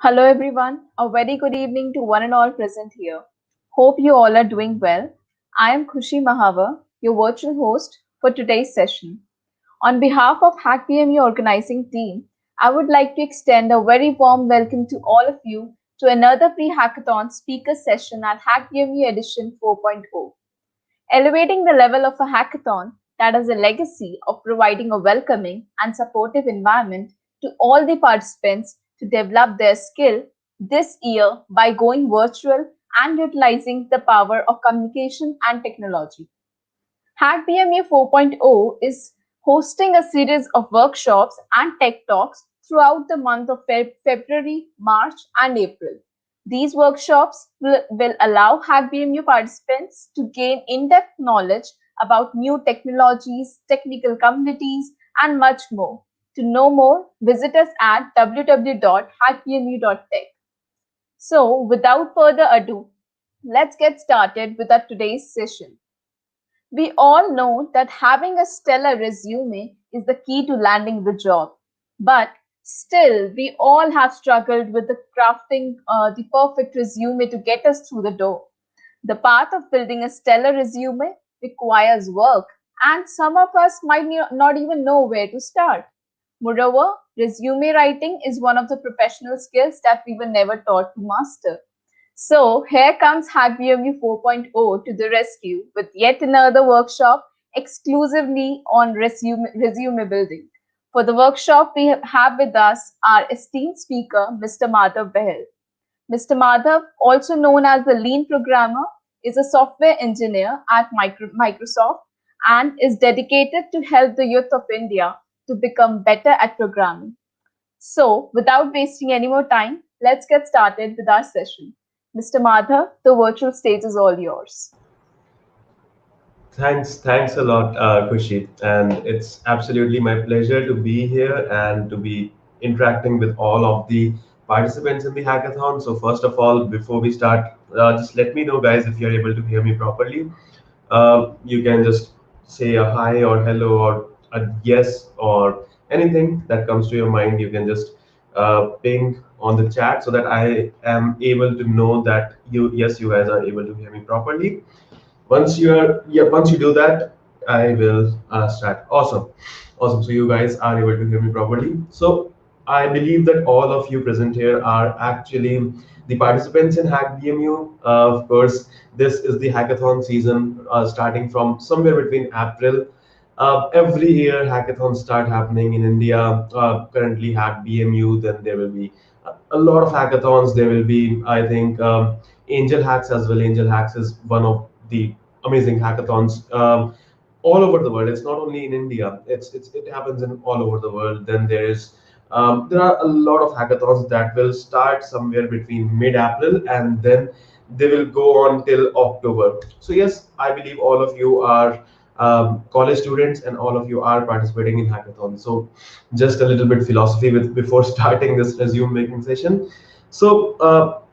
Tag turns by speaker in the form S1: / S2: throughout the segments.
S1: Hello everyone, a very good evening to one and all present here. Hope you all are doing well. I am Khushi Mahava, your virtual host for today's session. On behalf of HackBMU organizing team, I would like to extend a very warm welcome to all of you to another pre-hackathon speaker session at HackBMU edition 4.0. Elevating the level of a hackathon that has a legacy of providing a welcoming and supportive environment to all the participants to develop their skill this year by going virtual and utilizing the power of communication and technology. HackBMU 4.0 is hosting a series of workshops and tech talks throughout the month of February, March, and April. These workshops will allow HackBMU participants to gain in-depth knowledge about new technologies, technical communities, and much more. To know more, visit us at www.hackbmu.tech. So, without further ado, let's get started with our today's session. We all know that having a stellar resume is the key to landing the job. But still, we all have struggled with the crafting the perfect resume to get us through the door. The path of building a stellar resume requires work, and some of us might not even know where to start. Moreover, resume writing is one of the professional skills that we were never taught to master. So here comes HackBMU 4.0 to the rescue with yet another workshop exclusively on resume building. For the workshop, we have with us our esteemed speaker, Mr. Madhav Bahl. Mr. Madhav, also known as the lean programmer, is a software engineer at Microsoft and is dedicated to help the youth of India to become better at programming. So, without wasting any more time, let's get started with our session. Mr. Madhav, the virtual stage is all yours.
S2: Thanks a lot, Kushi. And it's absolutely my pleasure to be here and to be interacting with all of the participants in the hackathon. So first of all, before we start, just let me know, guys, if you're able to hear me properly. You can just say a hi or hello or a yes or anything that comes to your mind. You can just ping on the chat so that I am able to know that yes, you guys are able to hear me properly. Once you do that, I will start. Awesome. So you guys are able to hear me properly. So I believe that all of you present here are actually the participants in HackBMU. Of course, this is the hackathon season starting from somewhere between April. Every year, hackathons start happening in India. Currently, HackBMU. Then there will be a lot of hackathons. There will be, I think, Angel Hacks as well. Angel Hacks is one of the amazing hackathons all over the world. It's not only in India. It happens in all over the world. Then there are a lot of hackathons that will start somewhere between mid-April and then they will go on till October. So yes, I believe all of you are college students and all of you are participating in hackathon. So just a little bit philosophy with before starting this resume making session. So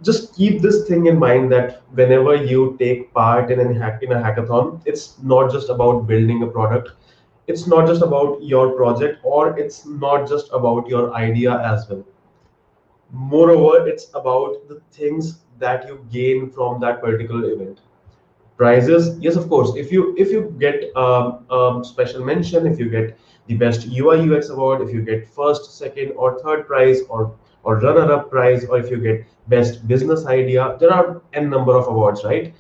S2: just keep this thing in mind that whenever you take part in a hackathon, it's not just about building a product. It's not just about your project, or it's not just about your idea as well. Moreover, it's about the things that you gain from that particular event. Prizes, yes, of course. If you get special mention, if you get the best UI UX award, if you get first, second, or third prize, or runner-up prize, or if you get best business idea, there are n number of awards, right?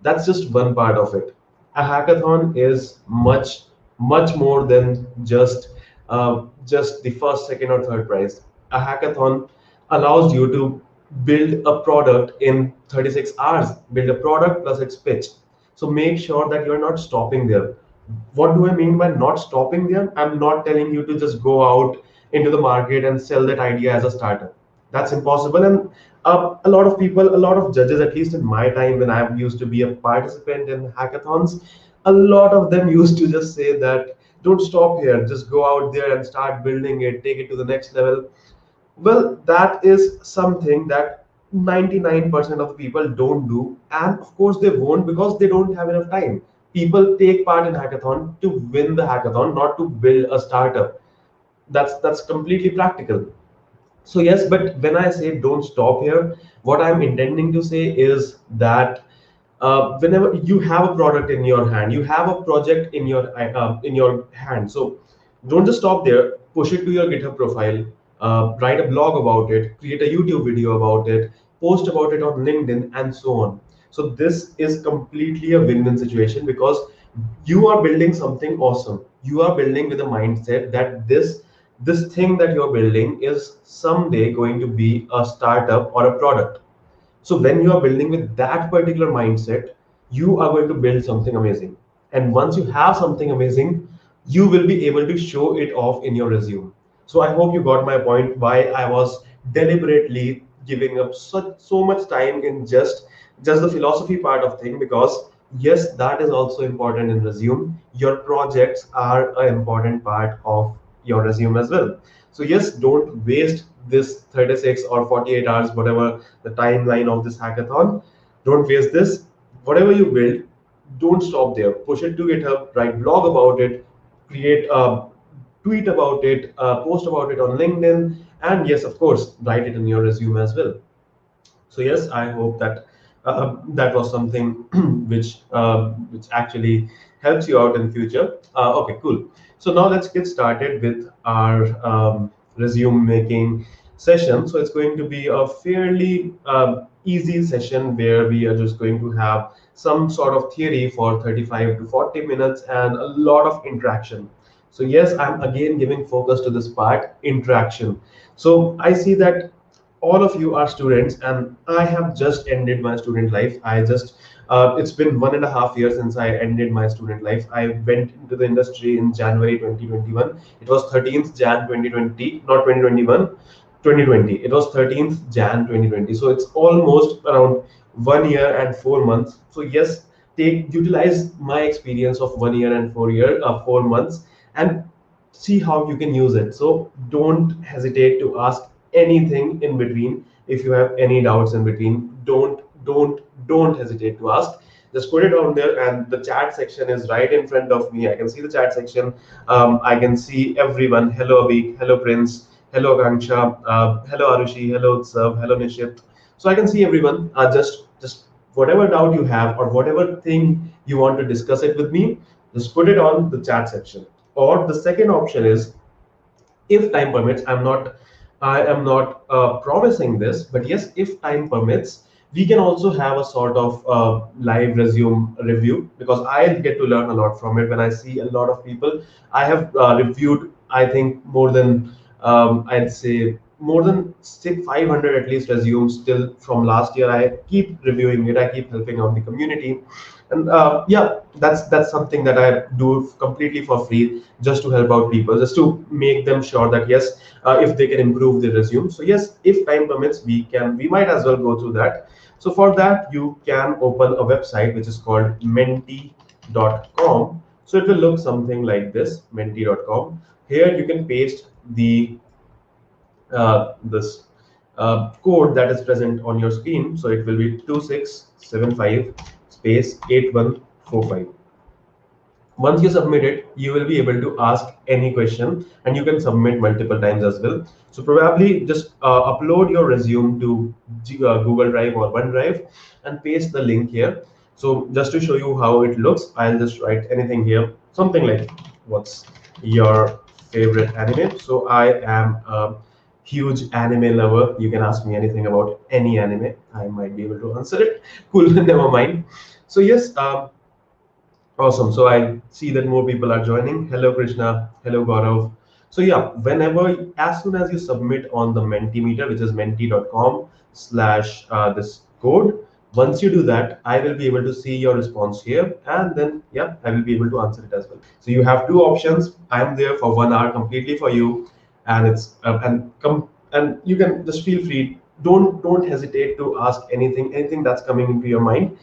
S2: That's just one part of it. A hackathon is much more than just the first, second, or third prize. A hackathon allows you to build a product in 36 hours, build a product plus its pitch. So make sure that you're not stopping there. What do I mean by not stopping there? I'm not telling you to just go out into the market and sell that idea as a startup. That's impossible. And a lot of people, a lot of judges, at least in my time when I used to be a participant in hackathons, a lot of them used to just say that don't stop here, just go out there and start building it, take it to the next level. Well, that is something that 99% of the people don't do, and of course they won't because they don't have enough time. People take part in hackathon to win the hackathon, not to build a startup. That's completely practical. So yes, but when I say don't stop here, what I'm intending to say is that whenever you have a product in your hand, you have a project in your hand. So don't just stop there. Push it to your GitHub profile. Write a blog about it. Create a YouTube video about it. Post about it on LinkedIn and so on. So this is completely a win-win situation because you are building something awesome. You are building with a mindset that this thing that you're building is someday going to be a startup or a product. So when you are building with that particular mindset, you are going to build something amazing. And once you have something amazing, you will be able to show it off in your resume. So I hope you got my point why I was deliberately giving up so much time in just the philosophy part of thing, because yes, that is also important in resume. Your projects are an important part of your resume as well. So yes, don't waste this 36 or 48 hours, whatever the timeline of this hackathon. Don't waste this. Whatever you build, don't stop there. Push it to GitHub, write blog about it, create a tweet about it, post about it on LinkedIn, and yes, of course, write it in your resume as well. So yes, I hope that that was something which actually helps you out in future. Okay, cool. So now let's get started with our resume making session. So it's going to be a fairly easy session where we are just going to have some sort of theory for 35 to 40 minutes and a lot of interaction. So yes, I'm again giving focus to this part, interaction. So I see that all of you are students, and I have just ended my student life. It's been 1.5 years since I ended my student life. I went into the industry in January 2021. It was 13th Jan 2020, not 2021, 2020. It was 13th Jan 2020. So it's almost around 1 year and 4 months. So yes, take utilize my experience of 1 year and 4 months, and see how you can use it. So don't hesitate to ask anything in between. If you have any doubts in between, don't hesitate to ask. Just put it on there, and the chat section is right in front of me. I can see the chat section. I can see everyone. Hello Abhi, hello Prince, hello Kanksha, hello Arushi, hello Utsav, hello Nishit. So I can see everyone. Just whatever doubt you have or whatever thing you want to discuss it with me, just put it on the chat section. Or the second option is, if time permits, I am not promising this, but yes, if time permits, we can also have a sort of live resume review, because I'll get to learn a lot from it when I see a lot of people. I have reviewed, I think, more than I'd say more than 500 at least resumes till from last year. I keep reviewing it. I keep helping out the community, and yeah, that's something that I do completely for free, just to help out people, just to make them sure that yes, if they can improve their resume. So yes, if time permits, we might as well go through that. So for that, you can open a website which is called menti.com. So it will look something like this, menti.com. Here you can paste this code that is present on your screen. So it will be 2675 space 8145. Once you submit it, you will be able to ask any question, and you can submit multiple times as well. So probably just upload your resume to Google Drive or OneDrive and paste the link here. So just to show you how it looks, I'll just write anything here, something like, what's your favorite anime? So I am a huge anime lover. You can ask me anything about any anime. I might be able to answer it. Cool, never mind. So yes, awesome. So I see that more people are joining. Hello, Krishna. Hello, Gaurav. So yeah, as soon as you submit on the Mentimeter, which is menti.com slash this code, once you do that, I will be able to see your response here, and then yeah, I will be able to answer it as well. So you have two options. I'm there for 1 hour completely for you, and and you can just feel free. Don't hesitate to ask anything that's coming into your mind.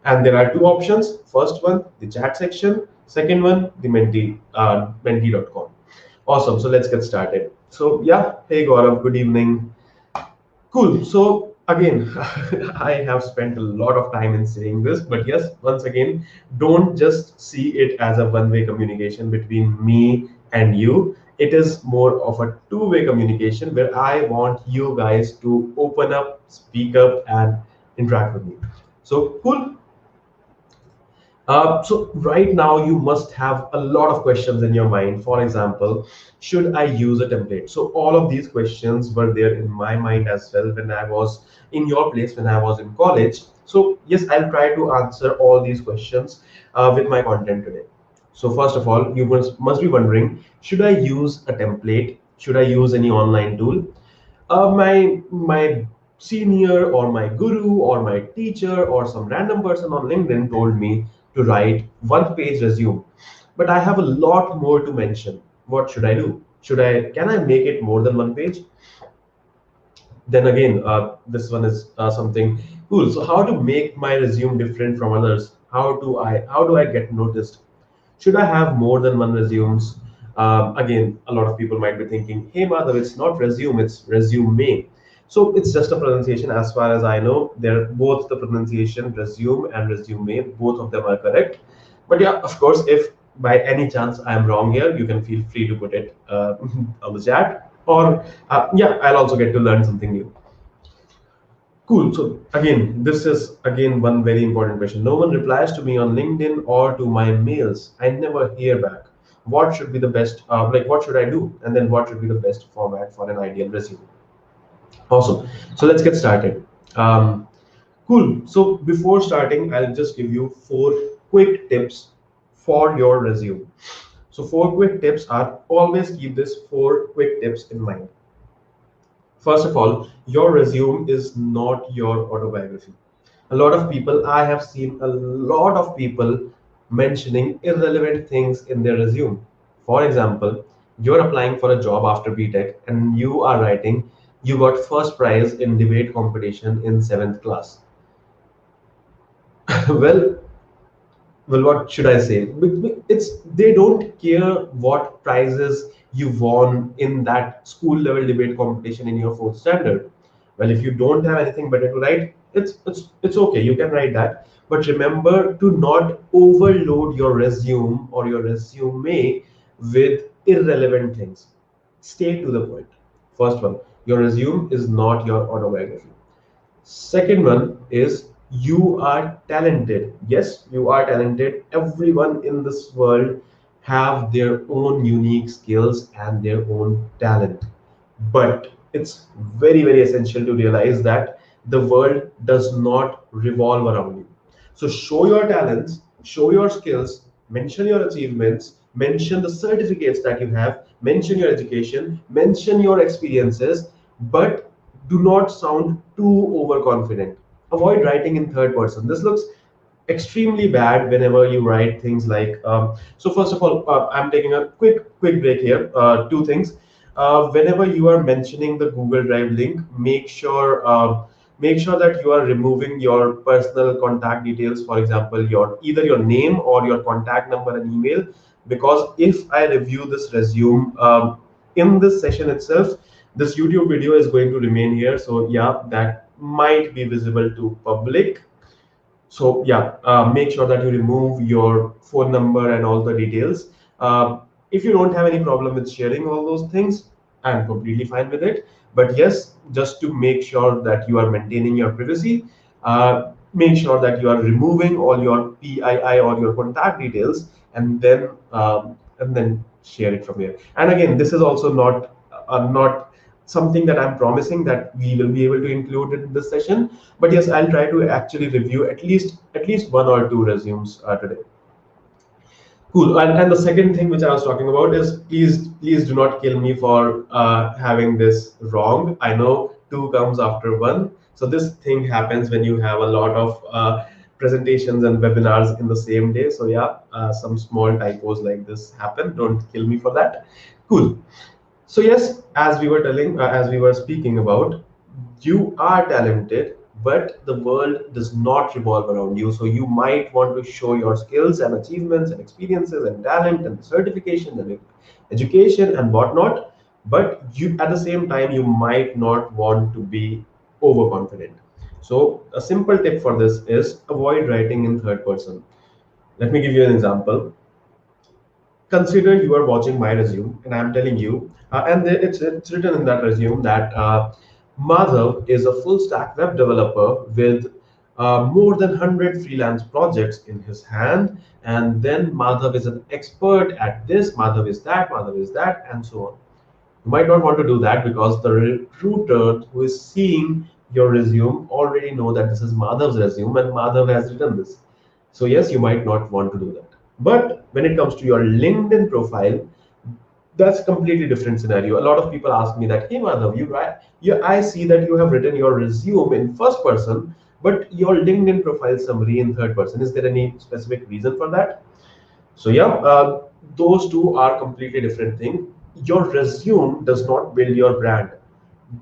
S2: And there are two options. First one, the chat section. Second one, the menti.com. Awesome. So let's get started. So yeah, hey Gaurav, good evening. Cool. So again, I have spent a lot of time in saying this, but yes, once again, don't just see it as a one-way communication between me and you. It is more of a two-way communication where I want you guys to open up, speak up, and interact with me. So cool. So right now you must have a lot of questions in your mind. For example, should I use a template? So all of these questions were there in my mind as well when I was in your place, when I was in college. So yes, I'll try to answer all these questions with my content today. So first of all, you must be wondering, should I use a template? Should I use any online tool? My senior or my guru or my teacher or some random person on LinkedIn told me to write one page resume, but I have a lot more to mention. What should I do? Can I make it more than one page? Then again, this one is something cool. So how to make my resume different from others? How do I get noticed? Should I have more than one resumes? Again, a lot of people might be thinking, hey Madhav, it's not resume, it's resume. So it's just a pronunciation. As far as I know, they're both the pronunciation, resume and resume, both of them are correct. But yeah, of course, if by any chance I'm wrong here, you can feel free to put it on the chat. Or yeah, I'll also get to learn something new. Cool. So again, this is again one very important question. No one replies to me on LinkedIn or to my mails. I never hear back. What should be the best? What should I do? And then what should be the best format for an ideal resume? Awesome. So let's get started. Um, cool. So before starting, I'll just give you four quick tips for your resume. So four quick tips are always keep this four quick tips in mind. First of all, your resume is not your autobiography. A lot of people, I have seen a lot of people mentioning irrelevant things in their resume. For example, you're applying for a job after BTech and you are writing, you got first prize in debate competition in seventh class. well, well, what should I say? It's they don't care what prizes you won in that school level debate competition in your fourth standard. Well, if you don't have anything better to write, it's okay. You can write that, but remember to not overload your resume or your resume with irrelevant things. Stay to the point. First one, your resume is not your autobiography. Second one is you are talented. Yes, you are talented. Everyone in this world have their own unique skills and their own talent. But it's very, very essential to realize that the world does not revolve around you. So show your talents, show your skills, mention your achievements, mention the certificates that you have, mention your education, mention your experiences, but do not sound too overconfident. Avoid writing in third person. This looks extremely bad whenever you write things like so first of all, I'm taking a quick break here. Two things. Whenever you are mentioning the Google Drive link, make sure that you are removing your personal contact details. For example, your either your name or your contact number and email, because if I review this resume in this session itself, this YouTube video is going to remain here. So yeah, that might be visible to public. So yeah, make sure that you remove your phone number and all the details. If you don't have any problem with sharing all those things, I'm completely fine with it. But yes, just to make sure that you are maintaining your privacy, make sure that you are removing all your PII or your contact details, and then share it from here. And again, this is also not something that I'm promising that we will be able to include in this session. But yes, I'll try to actually review at least one or two resumes today. Cool. And the second thing which I was talking about is please do not kill me for having this wrong. I know two comes after one. So this thing happens when you have a lot of presentations and webinars in the same day. So yeah, some small typos like this happen. Don't kill me for that. Cool. So yes, as we were speaking about, you are talented, but the world does not revolve around you. So you might want to show your skills and achievements and experiences and talent and certification and education and whatnot. But you, at the same time, you might not want to be overconfident. So a simple tip for this is avoid writing in third person. Let me give you an example. consider you are watching my resume and I'm telling you, and it's written in that resume that Madhav is a full stack web developer with more than 100 freelance projects in his hand. And then Madhav is an expert at this, Madhav is that, and so on. You might not want to do that because the recruiter who is seeing your resume already know that this is Madhav's resume and Madhav has written this. So yes, you might not want to do that. But when it comes to your LinkedIn profile, that's a completely different scenario. A lot of people ask me that, hey Madhav, I see that you have written your resume in first person, but your LinkedIn profile summary in third person. Is there any specific reason for that? So yeah, those two are completely different thing. Your resume does not build your brand,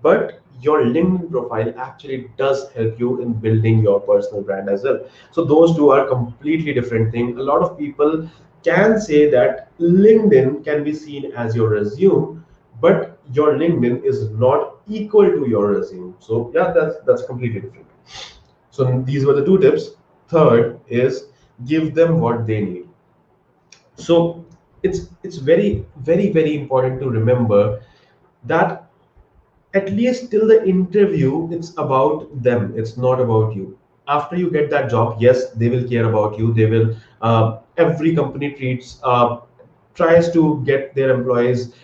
S2: but your LinkedIn profile actually does help you in building your personal brand as well. So those two are completely different thing. A lot of people can say that LinkedIn can be seen as your resume, but your LinkedIn is not equal to your resume. So yeah, that's completely different. So these were the two tips. Third is give them what they need. So it's very important to remember that at least till the interview it's about them, it's not about you. After you get that job, yes, they will care about you. They will every company tries to get their employees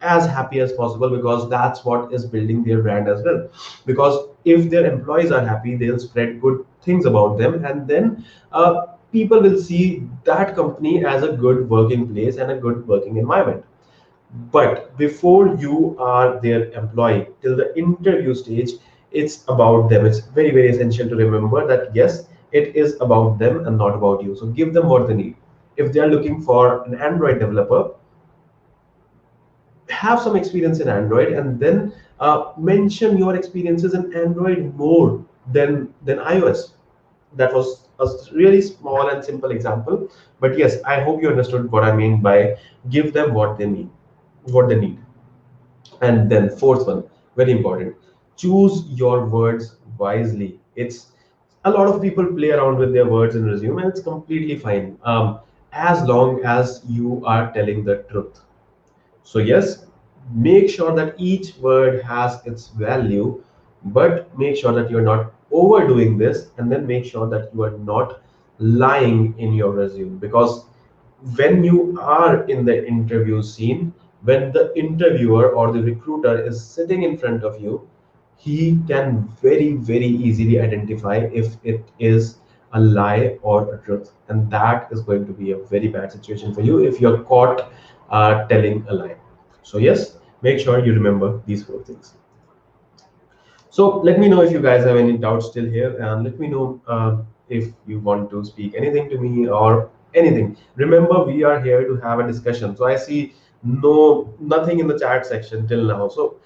S2: as happy as possible, because that's what is building their brand as well. Because if their employees are happy, they'll spread good things about them, and then people will see that company as a good working place and a good working environment. But before you are their employee, till the interview stage, it's about them. It's very essential to remember that yes, it is about them and not about you. So give them what they need. If they are looking for an Android developer, have some experience in Android, and then mention your experiences in Android more than iOS. That was a really small and simple example, but yes, I hope you understood what I mean by give them what they need. And then fourth one, very important, choose your words wisely. It's a lot of people play around with their words in resume, and it's completely fine, as long as you are telling the truth. So yes, make sure that each word has its value, but make sure that you're not overdoing this, and then make sure that you are not lying in your resume. Because when you are in the interview scene, when the interviewer or the recruiter is sitting in front of you, he can very easily identify if it is a lie or a truth, and that is going to be a very bad situation for you if you're caught telling a lie. So yes, make sure you remember these four things. So let me know if you guys have any doubts still here, and let me know if you want to speak anything to me or anything. Remember, we are here to have a discussion. So I see nothing in the chat section till now. So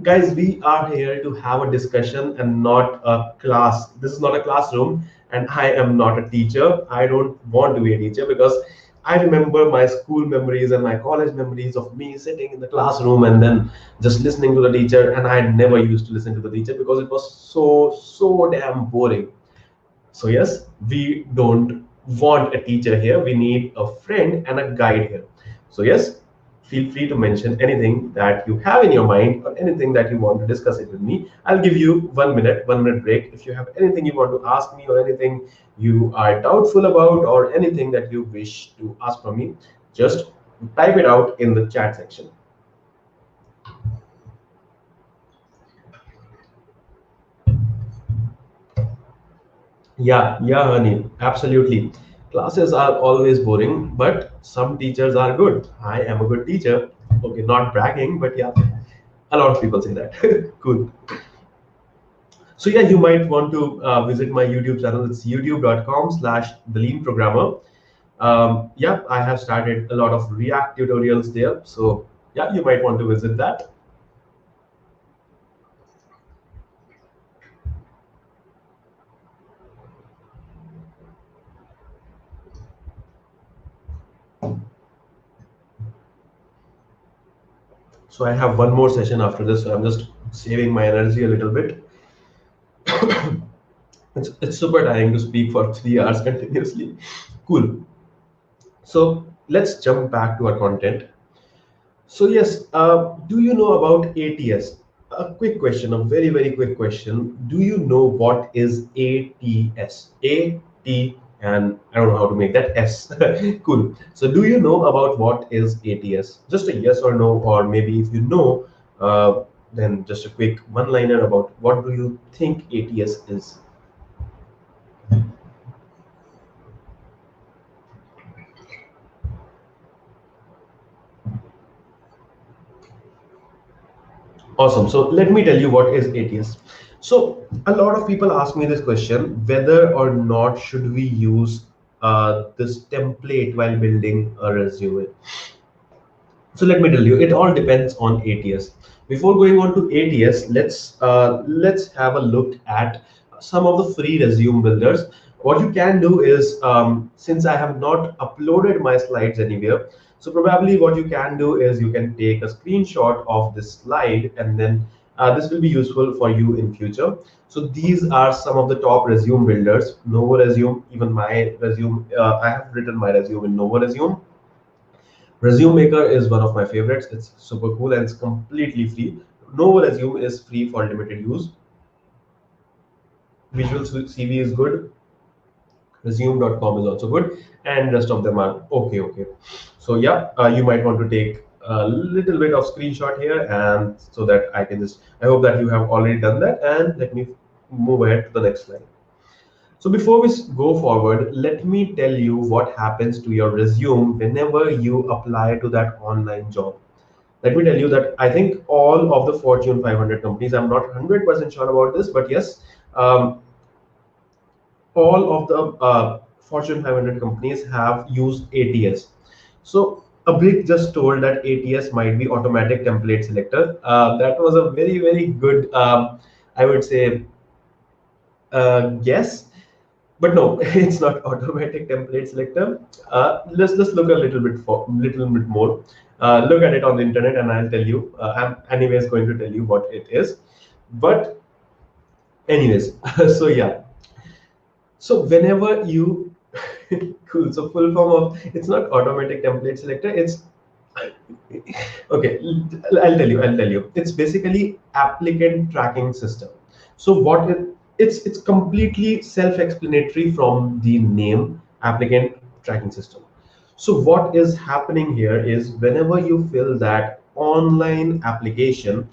S2: guys, we are here to have a discussion and not a class. This is not a classroom, and I am not a teacher. I don't want to be a teacher, because I remember my school memories and my college memories of me sitting in the classroom and then just listening to the teacher, and I never used to listen to the teacher because it was so damn boring. So yes, we don't want a teacher here. We need a friend and a guide here. So yes, feel free to mention anything that you have in your mind or anything that you want to discuss it with me. I'll give you 1 minute, 1 minute break. If you have anything you want to ask me or anything you are doubtful about or anything that you wish to ask from me, just type it out in the chat section. Yeah, honey, absolutely. Classes are always boring, but some teachers are good. I am a good teacher. Okay, not bragging, but yeah, a lot of people say that. Cool. So yeah, you might want to visit my YouTube channel. It's youtube.com/the lean programmer. Yeah, I have started a lot of React tutorials there. So yeah, you might want to visit that. So I have one more session after this. So I'm just saving my energy a little bit. It's super tiring to speak for 3 hours continuously. Cool. So let's jump back to our content. So yes, do you know about ATS? A quick question, a very very quick question. Do you know what is ATS? AT, and I don't know how to make that S. Cool. So do you know about what is ATS? Just a yes or no, or maybe if you know, then just a quick one-liner about what do you think ATS is? Awesome. So let me tell you what is ATS. So a lot of people ask me this question, whether or not should we use this template while building a resume. So let me tell you, it all depends on ATS. Before going on to ATS, let's have a look at some of the free resume builders. What you can do is, since I have not uploaded my slides anywhere, so probably what you can do is you can take a screenshot of this slide, and then this will be useful for you in future. So these are some of the top resume builders. Novo Resume, even my resume, I have written my resume in Novo Resume. Resume Maker is one of my favorites. It's super cool and it's completely free. No Resume is free for limited use. Visual CV is good. Resume.com is also good, and rest of them are okay. Okay. So yeah, you might want to take a little bit of screenshot here, and so that I can just. I hope that you have already done that, and let me move ahead to the next slide. So before we go forward, let me tell you what happens to your resume whenever you apply to that online job. Let me tell you that I think all of the Fortune 500 companies, I'm not 100% sure about this, but yes, um, all of the Fortune 500 companies have used ATS. So Abrik just told that ATS might be automatic template selector. That was a very, very good, I would say, guess. But no, it's not automatic template selector. Let's look a little bit more. Look at it on the internet, and I'll tell you. I'm anyways going to tell you what it is. But anyways, so yeah. So whenever you cool. So full form of, it's not automatic template selector. It's okay. I'll tell you. It's basically applicant tracking system. So it's completely self-explanatory from the name, applicant tracking system. So what is happening here is whenever you fill that online application,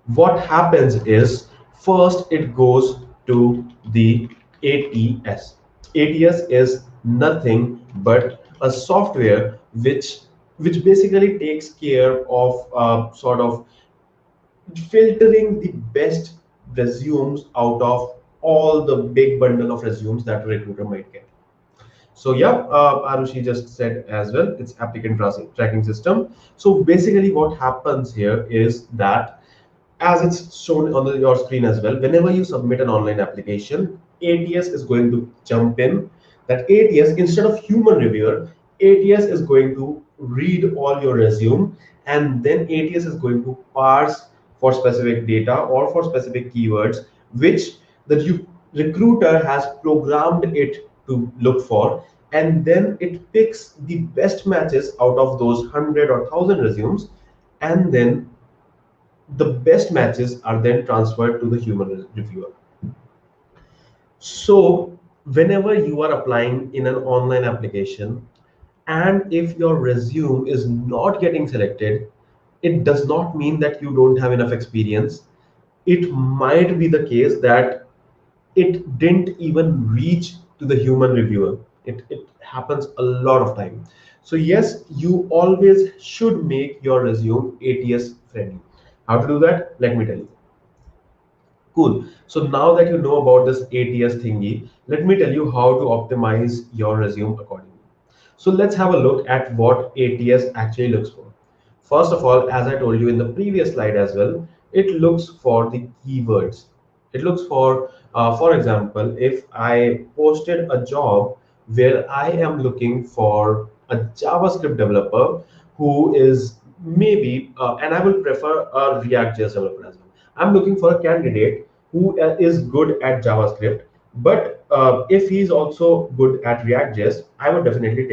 S2: what happens is first it goes to the ATS. ATS is nothing but a software which basically takes care of sort of filtering the best resumes out of all the big bundle of resumes that a recruiter might get. So yeah, Arushi just said as well, it's applicant tracking system. So basically what happens here is that, as it's shown on your screen as well, whenever you submit an online application, ATS is going to jump in. That ATS, instead of human reviewer, ATS is going to read all your resume, and then ATS is going to parse for specific data or for specific keywords, which the recruiter has programmed it to look for, and then it picks the best matches out of those 100 or 1,000 resumes, and then the best matches are then transferred to the human reviewer. So whenever you are applying in an online application, and if your resume is not getting selected, it does not mean that you don't have enough experience. It might be the case that it didn't even reach to the human reviewer. It happens a lot of time. So yes, you always should make your resume ATS friendly. How to do that? Let me tell you. Cool. So now that you know about this ATS thingy, let me tell you how to optimize your resume accordingly. So let's have a look at what ATS actually looks for. First of all, as I told you in the previous slide as well, it looks for the keywords. It looks for example, if I posted a job where I am looking for a JavaScript developer who is maybe, and I will prefer a React.js developer as well. I'm looking for a candidate who is good at JavaScript, But if he's also good at React.js, I would definitely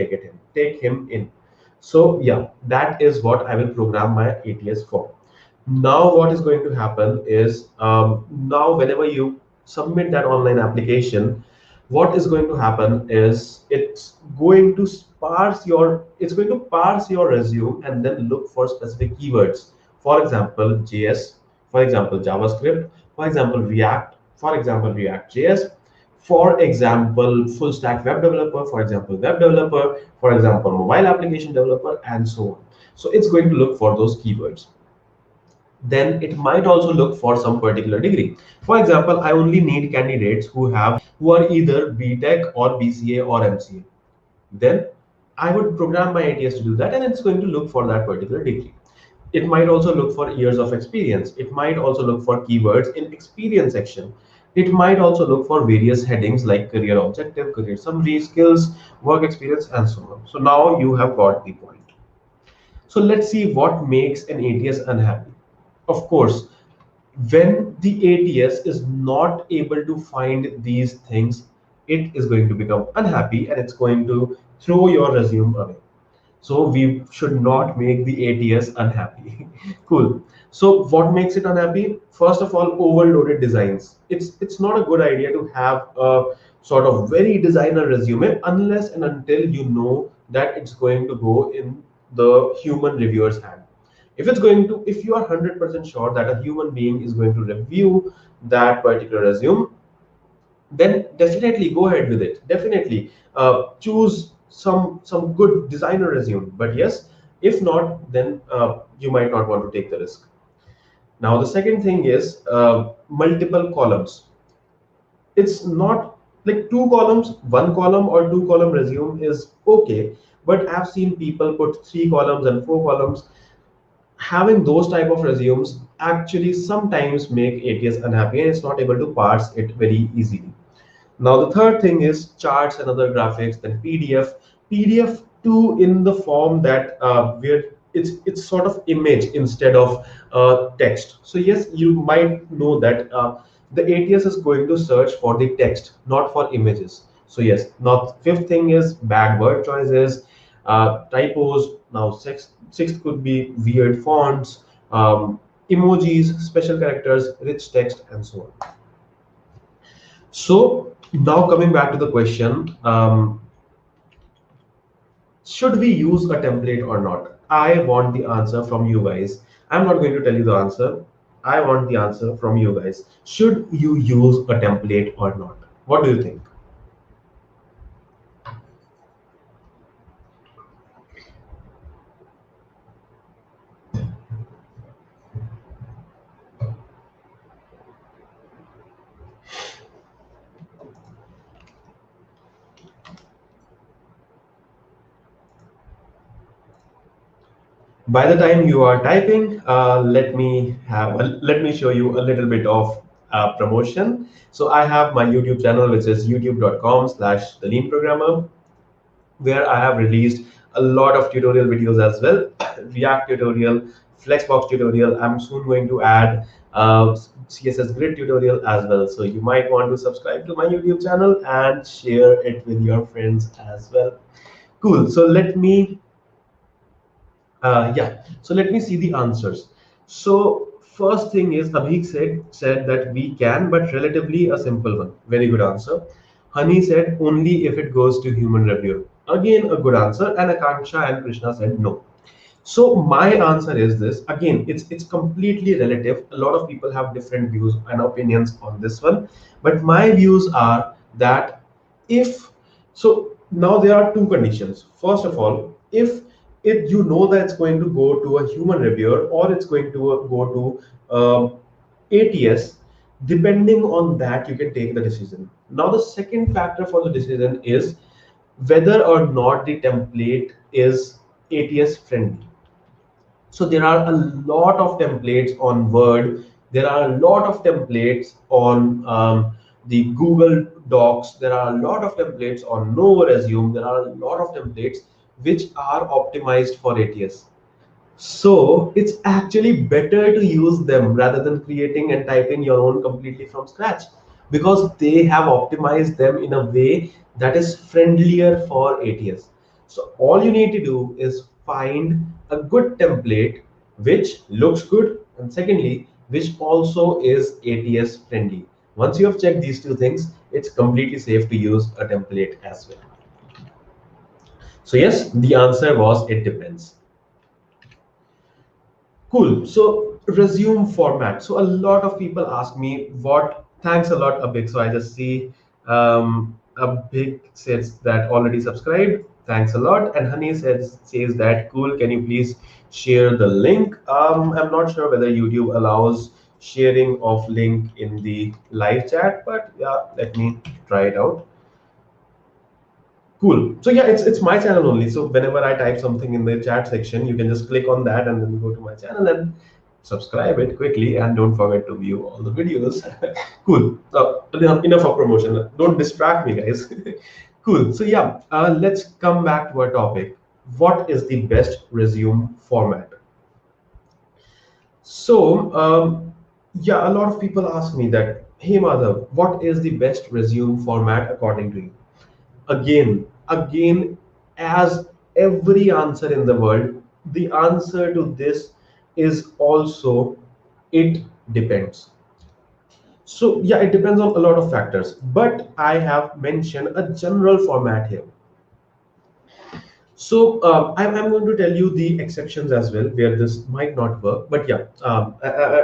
S2: take him in. So yeah, that is what I will program my ATS for. Now what is going to happen is, now whenever you submit that online application, what is going to happen is it's going to parse your resume and then look for specific keywords. For example, JS, for example, JavaScript, for example, React, for example, React.js, for example, full stack web developer, for example, web developer, for example, mobile application developer, and so on. So it's going to look for those keywords. Then it might also look for some particular degree. For example, I only need candidates who are either BTech or BCA or MCA. Then I would program my ATS to do that, and it's going to look for that particular degree. It might also look for years of experience. It might also look for keywords in experience section. It might also look for various headings like career objective, career summary, skills, work experience, and so on. So now you have got the point. So let's see what makes an ATS unhappy. Of course, when the ATS is not able to find these things, it is going to become unhappy and it's going to throw your resume away. So we should not make the ATS unhappy. Cool. So what makes it unhappy? First of all, overloaded designs. It's not a good idea to have a sort of very designer resume unless and until you know that it's going to go in the human reviewer's hand. If you are 100% sure that a human being is going to review that particular resume, then definitely go ahead with it. Definitely choose some good designer resume. But yes, if not, then you might not want to take the risk. Now the second thing is multiple columns. It's not like two columns, one column or two column resume is okay, but I've seen people put three columns and four columns. Having those type of resumes actually sometimes make ATS unhappy and it's not able to parse it very easily. Now the third thing is charts and other graphics, then PDF too in the form that where it's sort of image instead of text. So yes, you might know that the ATS is going to search for the text, not for images. So yes, now fifth thing is bad word choices, typos. Now sixth could be weird fonts, emojis, special characters, rich text, and so on. So now coming back to the question, should we use a template or not? I want the answer from you guys. I'm not going to tell you the answer. I want the answer from you guys. Should you use a template or not? What do you think? By the time you are typing, let me show you a little bit of promotion. So I have my YouTube channel, which is youtube.com/the lean programmer, where I have released a lot of tutorial videos as well. React tutorial, Flexbox tutorial. I'm soon going to add CSS Grid tutorial as well. So you might want to subscribe to my YouTube channel and share it with your friends as well. Cool. So let me see the answers. So first thing is Abhik said that we can, but relatively a simple one. Very good answer. Honey said only if it goes to human review. Again, a good answer. And Akanksha and Krishna said no. So my answer is this. Again, it's completely relative. A lot of people have different views and opinions on this one. But my views are that if so now there are two conditions. First of all, if you know that it's going to go to a human reviewer or it's going to go to ATS, depending on that, you can take the decision. Now, the second factor for the decision is whether or not the template is ATS friendly. So there are a lot of templates on Word. There are a lot of templates on the Google Docs. There are a lot of templates on Novo Resume. There are a lot of templates which are optimized for ATS. So it's actually better to use them rather than creating and typing your own completely from scratch. because they have optimized them in a way that is friendlier for ATS. So all you need to do is find a good template which looks good, and secondly, which also is ATS friendly. Once you have checked these two things, it's completely safe to use a template as well. So yes, the answer was it depends. Cool. So resume format. So a lot of people ask me what. Thanks a lot, Abhik. So I just see a big says that already subscribed. Thanks a lot. And Honey says that cool. Can you please share the link? I'm not sure whether YouTube allows sharing of link in the live chat, but yeah, let me try it out. Cool. So yeah, it's my channel only. So whenever I type something in the chat section, you can just click on that and then go to my channel and subscribe it quickly. And don't forget to view all the videos. Cool. Enough of promotion. Don't distract me, guys. Cool. So yeah, let's come back to our topic. What is the best resume format? So yeah, a lot of people ask me that, hey Madhav, what is the best resume format according to you? Again, as every answer in the world, the answer to this is also it depends. So yeah, it depends on a lot of factors, but I have mentioned a general format here. So I'm going to tell you the exceptions as well where this might not work, but yeah,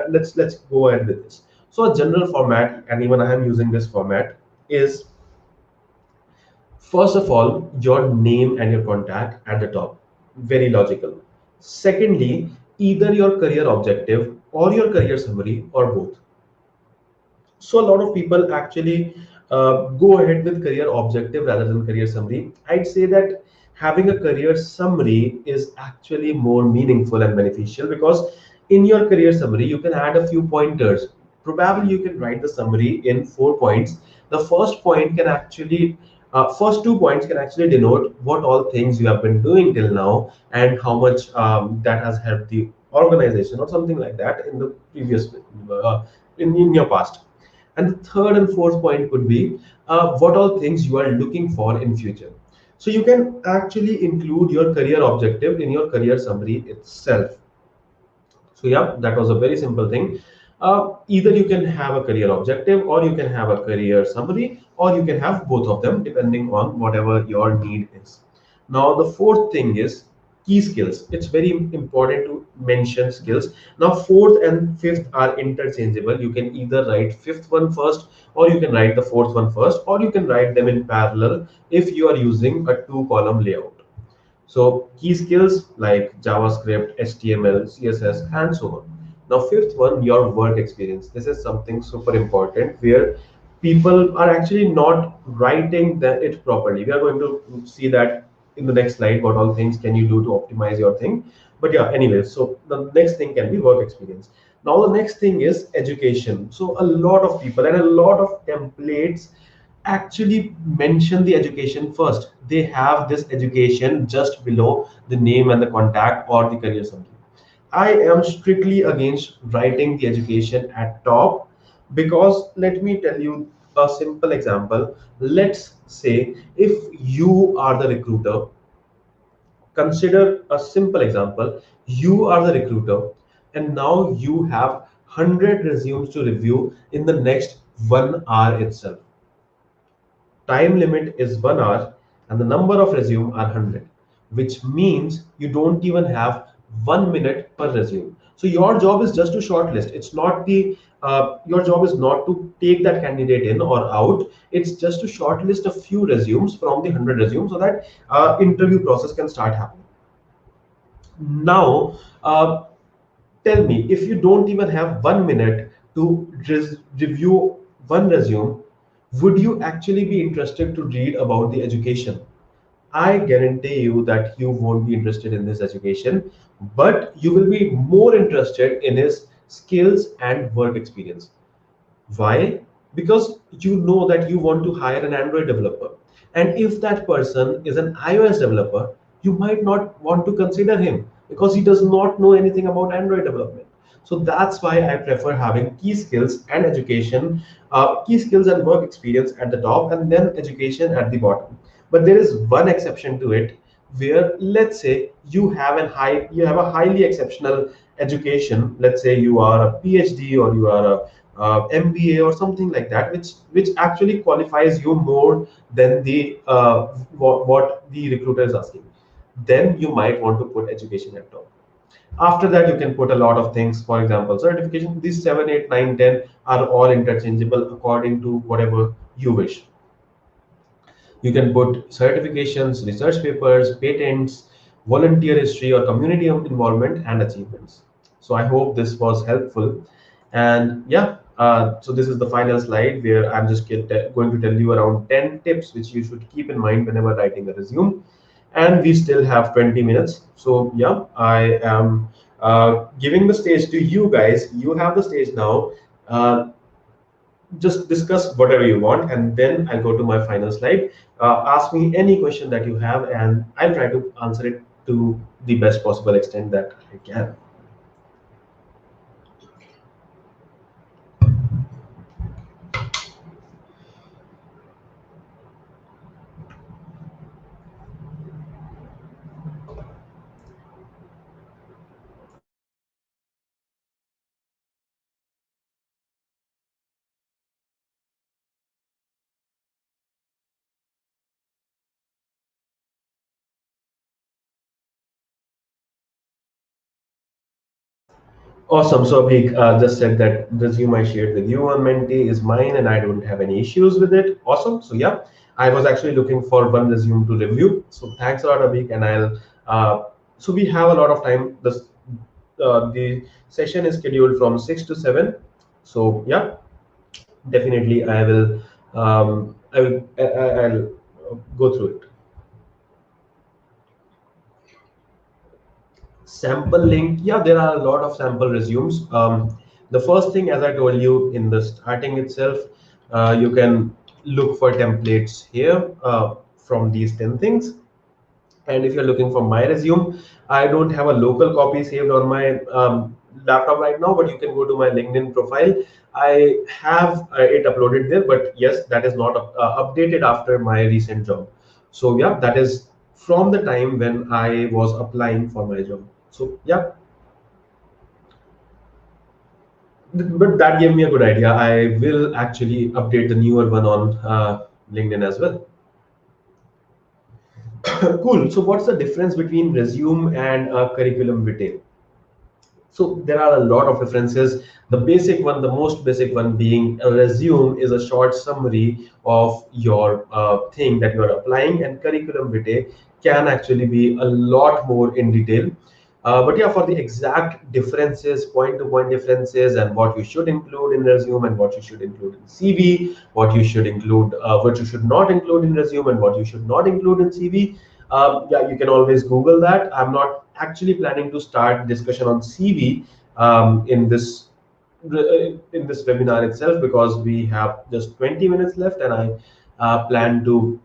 S2: let's go ahead with this. So a general format, and even I am using this format, is first of all, your name and your contact at the top. Very logical. Secondly, either your career objective or your career summary or both. So a lot of people actually go ahead with career objective rather than career summary. I'd say that having a career summary is actually more meaningful and beneficial because in your career summary you can add a few pointers. Probably you can write the summary in 4 points. The first point can actually first 2 points can actually denote what all things you have been doing till now and how much that has helped the organization or something like that in the previous uh, in your past. And the third and fourth point could be what all things you are looking for in future. So you can actually include your career objective in your career summary itself. So yeah, that was a very simple thing. Either you can have a career objective or you can have a career summary or you can have both of them depending on whatever your need is. Now the fourth thing is key skills. It's very important to mention skills. Now fourth and fifth are interchangeable. You can either write fifth one first or you can write the fourth one first or you can write them in parallel if you are using a two-column layout. So key skills like JavaScript, HTML, CSS, and so on. Now, fifth one, your work experience. This is something super important where people are actually not writing it properly. We are going to see that in the next slide. What all things can you do to optimize your thing? But yeah, anyway, so the next thing can be work experience. Now, the next thing is education. So a lot of people and a lot of templates actually mention the education first. They have this education just below the name and the contact or the career summary. I am strictly against writing the education at top because let me tell you a simple example. Let's say if you are the recruiter, consider a simple example. You are the recruiter and now you have 100 resumes to review in the next 1 hour itself. Time limit is 1 hour and the number of resume are 100, which means you don't even have 1 minute per resume. So your job is just to shortlist. It's not the your job is not to take that candidate in or out. It's just to shortlist a few resumes from the 100 resumes so that interview process can start happening. Now, tell me, if you don't even have 1 minute to review one resume, would you actually be interested to read about the education? I guarantee you that you won't be interested in this education, but you will be more interested in his skills and work experience. Why? Because you know that you want to hire an Android developer. And if that person is an iOS developer, you might not want to consider him because he does not know anything about Android development. So that's why I prefer having key skills and education, key skills and work experience at the top, and then education at the bottom. But there is one exception to it, where let's say you have a highly exceptional education. Let's say you are a PhD or you are a MBA or something like that, which actually qualifies you more than the what the recruiter is asking. Then you might want to put education at top. After that, you can put a lot of things. For example, certification. These 7, 8, 9, 10 are all interchangeable according to whatever you wish. You can put certifications, research papers, patents, volunteer history, or community involvement and achievements. So I hope this was helpful. And yeah, so this is the final slide where I'm just going to tell you around 10 tips which you should keep in mind whenever writing a resume. And we still have 20 minutes. So yeah, I am giving the stage to you guys. You have the stage now. Just discuss whatever you want, and then I'll go to my final slide. Ask me any question that you have, and I'll try to answer it to the best possible extent that I can. Awesome. So Abhik just said that resume I shared with you on Menti is mine, and I don't have any issues with it. Awesome. So yeah, I was actually looking for one resume to review. So thanks a lot, Abhik, and I'll. So we have a lot of time. The session is scheduled from 6 to 7. So yeah, definitely I'll go through it. Sample link. Yeah, there are a lot of sample resumes. The first thing, as I told you in the starting itself, you can look for templates here from these 10 things. And if you're looking for my resume, I don't have a local copy saved on my laptop right now, but you can go to my LinkedIn profile. I have it uploaded there, but yes, that is not updated after my recent job. So yeah, that is from the time when I was applying for my job. So yeah, but that gave me a good idea. I will actually update the newer one on LinkedIn as well. Cool. So what's the difference between resume and curriculum vitae? So there are a lot of references. The basic one, the most basic one being a resume is a short summary of your thing that you are applying, and curriculum vitae can actually be a lot more in detail. But yeah, for the exact differences, point-to-point differences, and what you should include in resume and what you should include in CV, what you should not include in resume, and what you should not include in CV. Yeah, you can always Google that. I'm not actually planning to start discussion on CV in this webinar itself, because we have just 20 minutes left, and I plan to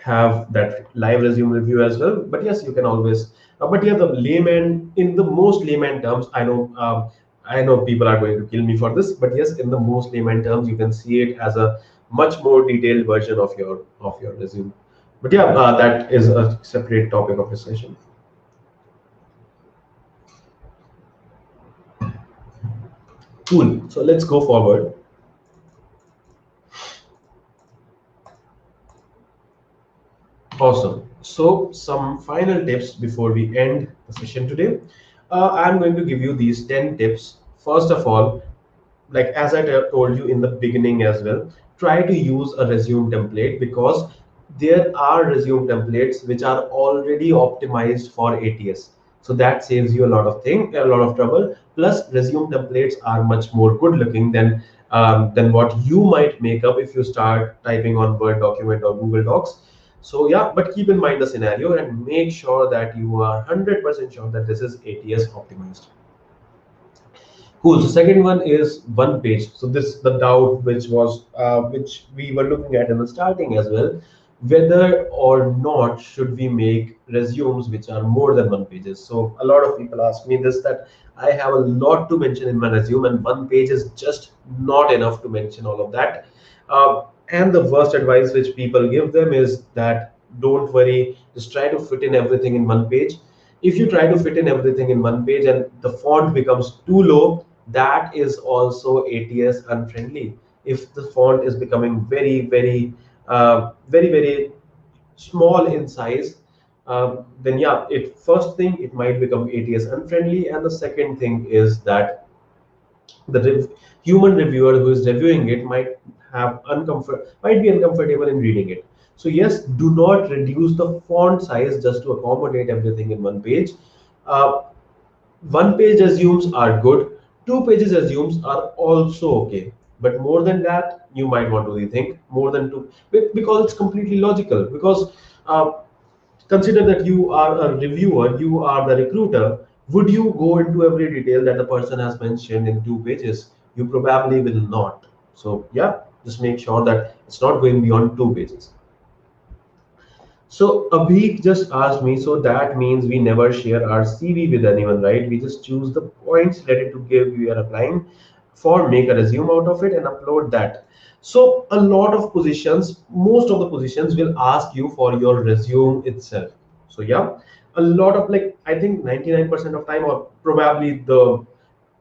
S2: have that live resume review as well. But yes, you can always. But yeah, the layman in the most layman terms, I know people are going to kill me for this, but yes, in the most layman terms, you can see it as a much more detailed version of your resume. But yeah, that is a separate topic of discussion. Cool. So let's go forward. Awesome. So some final tips before we end the session today. I'm going to give you these 10 tips. First of all, like as I told you in the beginning as well, try to use a resume template, because there are resume templates which are already optimized for ATS. So that saves you a lot of trouble. Plus, resume templates are much more good looking than what you might make up if you start typing on Word document or Google Docs. So yeah, but keep in mind the scenario and make sure that you are 100% sure that this is ATS optimized. Cool. So second one is one page. So this the doubt which we were looking at in the starting as well. whether or not should we make resumes which are more than one pages. So a lot of people ask me this, that I have a lot to mention in my resume and one page is just not enough to mention all of that. And the worst advice which people give them is that don't worry, just try to fit in everything in one page. If you try to fit in everything in one page and the font becomes too low, that is also ATS unfriendly. If the font is becoming very small in size, then yeah, it first thing it might become ATS unfriendly, and the second thing is that the human reviewer who is reviewing it might be uncomfortable in reading it. So yes, do not reduce the font size just to accommodate everything in one page. uh, One page resumes are good, two pages resumes are also okay, but more than that you might want to rethink. More than two, because it's completely logical, because uh, consider that you are a reviewer, you are the recruiter. Would you go into every detail that the person has mentioned in two pages? You probably will not. So yeah, just make sure that it's not going beyond two pages. So Abhik just asked me, so that means we never share our CV with anyone, right? We just choose the points related to give we are applying for, make a resume out of it and upload that. So a lot of positions, most of the positions will ask you for your resume itself. So yeah, a lot of, like, I think 99% of time, or probably the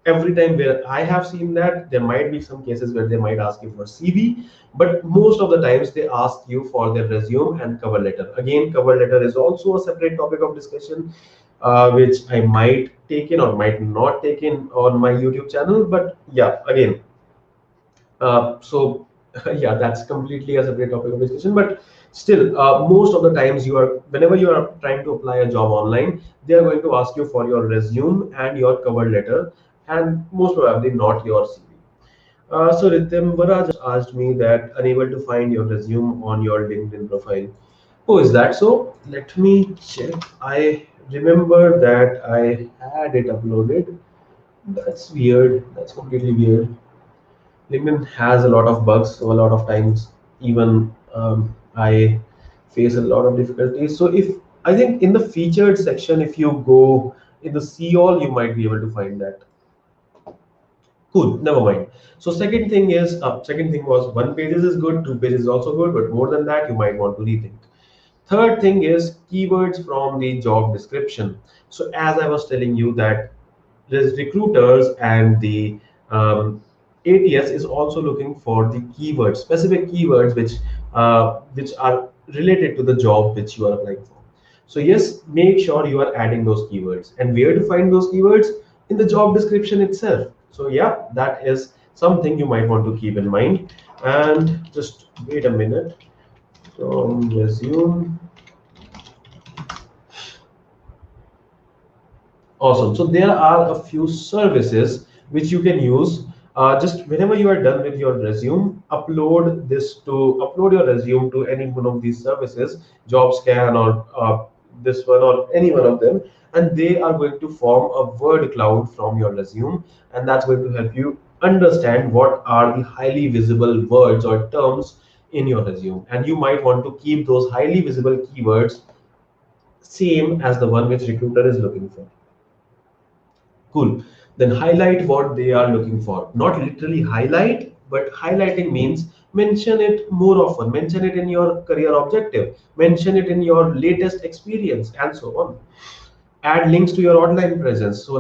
S2: every time where I have seen that, there might be some cases where they might ask you for CV, but most of the times they ask you for their resume and cover letter. Again, cover letter is also a separate topic of discussion, which I might take in or might not take in on my YouTube channel. But yeah, again, so yeah, that's completely a separate topic of discussion. But still, most of the times whenever you are trying to apply a job online, they are going to ask you for your resume and your cover letter, and most probably not your CV. So Ritembara just asked me that unable to find your resume on your LinkedIn profile. Oh, is that so? Let me check. I remember that I had it uploaded. That's weird. That's completely weird. LinkedIn has a lot of bugs, so a lot of times even I face a lot of difficulties. So if I think in the featured section, if you go in the see all, you might be able to find that. Cool, never mind. So second thing was one pages is good, two pages is also good, but more than that, you might want to rethink. Third thing is keywords from the job description. So as I was telling you that there's recruiters and the ATS is also looking for the keywords, specific keywords which are related to the job which you are applying for. So yes, make sure you are adding those keywords. And where to find those keywords? In the job description itself. So yeah, that is something you might want to keep in mind. And just wait a minute. Resume. Awesome. So there are a few services which you can use. Just whenever you are done with your resume, upload your resume to any one of these services, JobScan or this one or any one of them, and they are going to form a word cloud from your resume, and that's going to help you understand what are the highly visible words or terms in your resume. And you might want to keep those highly visible keywords same as the one which recruiter is looking for. Cool. Then highlight what they are looking for. Not literally highlight, but highlighting means mention it more often. Mention it in your career objective. Mention it in your latest experience, and so on. Add links to your online presence. So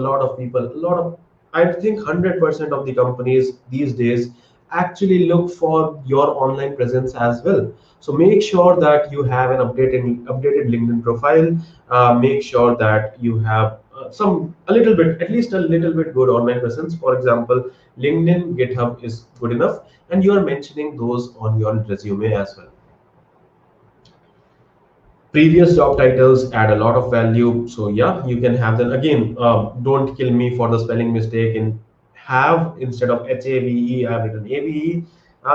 S2: I think 100% of the companies these days actually look for your online presence as well. So make sure that you have an updated LinkedIn profile. Make sure that you have a little bit, at least a little bit good online presence. For example, LinkedIn, GitHub is good enough, and you are mentioning those on your resume as well. Previous job titles add a lot of value, so yeah, you can have them. Again, don't kill me for the spelling mistake in have. Instead of HAVE, I have written AVE.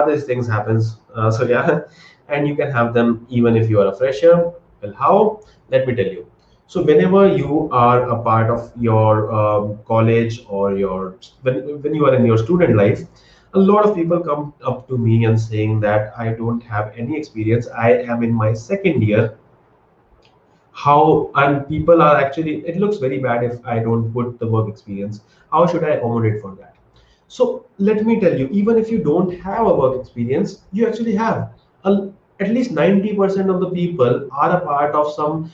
S2: These things happens, so yeah. And you can have them even if you are a fresher. Well, how? Let me tell you. So whenever you are a part of your college, or when you are in your student life, A lot of people come up to me and saying that I don't have any experience. I am in my second year. How, and people are actually, it looks very bad if I don't put the work experience. How should I accommodate for that? So let me tell you, even if you don't have a work experience, you actually have a, at least 90% of the people are a part of some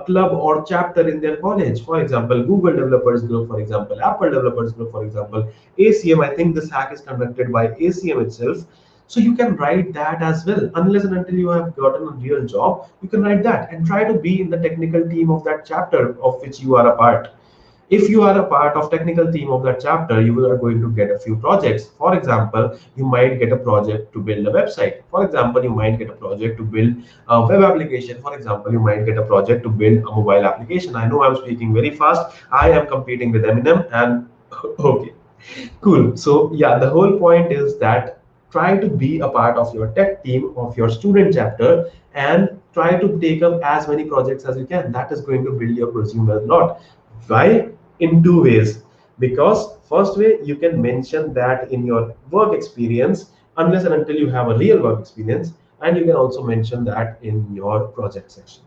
S2: club or chapter in their college. For example, Google Developers Group, for example, Apple Developers Group, for example, ACM. I think this hack is conducted by ACM itself. So you can write that as well. Unless and until you have gotten a real job, you can write that and try to be in the technical team of that chapter of which you are a part. If you are a part of technical team of that chapter, you are going to get a few projects. For example, you might get a project to build a website. For example, you might get a project to build a web application. For example, you might get a project to build a mobile application. I know I'm speaking very fast. I am competing with Eminem and okay. Cool. So yeah, the whole point is that try to be a part of your tech team of your student chapter and try to take up as many projects as you can. That is going to build your resume a lot. Why? In two ways. Because first way, you can mention that in your work experience, unless and until you have a real work experience, and you can also mention that in your project section.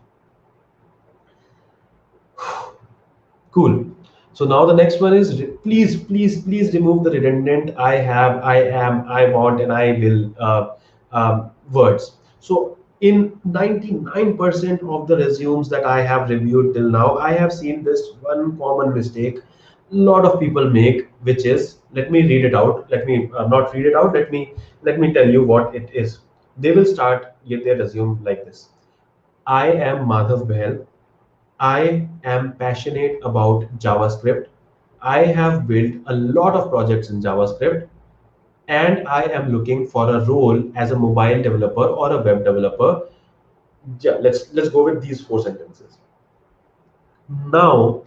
S2: Cool. So now the next one is please, please, please remove the redundant I have, I am, I want, and I will words. So in 99% of the resumes that I have reviewed till now, I have seen this one common mistake a lot of people make, which is, let me read it out. Let me not read it out. Let me tell you what it is. They will start their resume like this. I am Madhav Bahl. I am passionate about JavaScript. I have built a lot of projects in JavaScript, and I am looking for a role as a mobile developer or a web developer. Yeah, let's go with these four sentences. Now,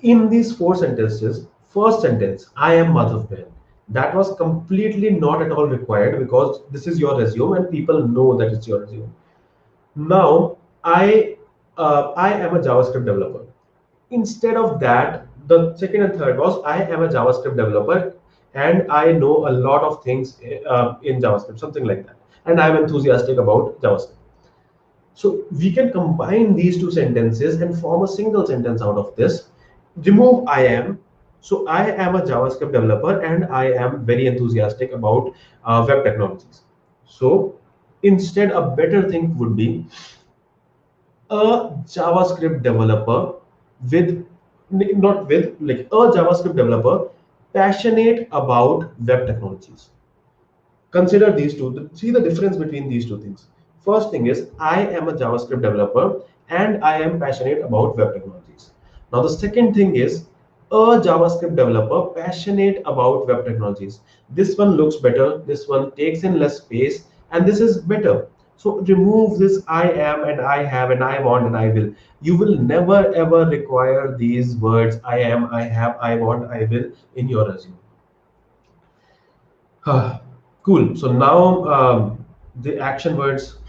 S2: in these four sentences, first sentence, I am Madhav Bahl. That was completely not at all required because this is your resume and people know that it's your resume. Now, I am a JavaScript developer. Instead of that, the second and third was I am a JavaScript developer and I know a lot of things in JavaScript, something like that. And I'm enthusiastic about JavaScript. So we can combine these two sentences and form a single sentence out of this. Remove I am. So I am a JavaScript developer and I am very enthusiastic about web technologies. So instead, a better thing would be a JavaScript developer with not with like a JavaScript developer passionate about web technologies. Consider these two. See the difference between these two things. First thing is I am a JavaScript developer and I am passionate about web technologies. Now the second thing is a JavaScript developer passionate about web technologies. This one looks better. This one takes in less space, and this is better. So remove this I am and I have and I want and I will. You will never ever require these words I am, I have, I want, I will in your resume. Cool. So now the action words.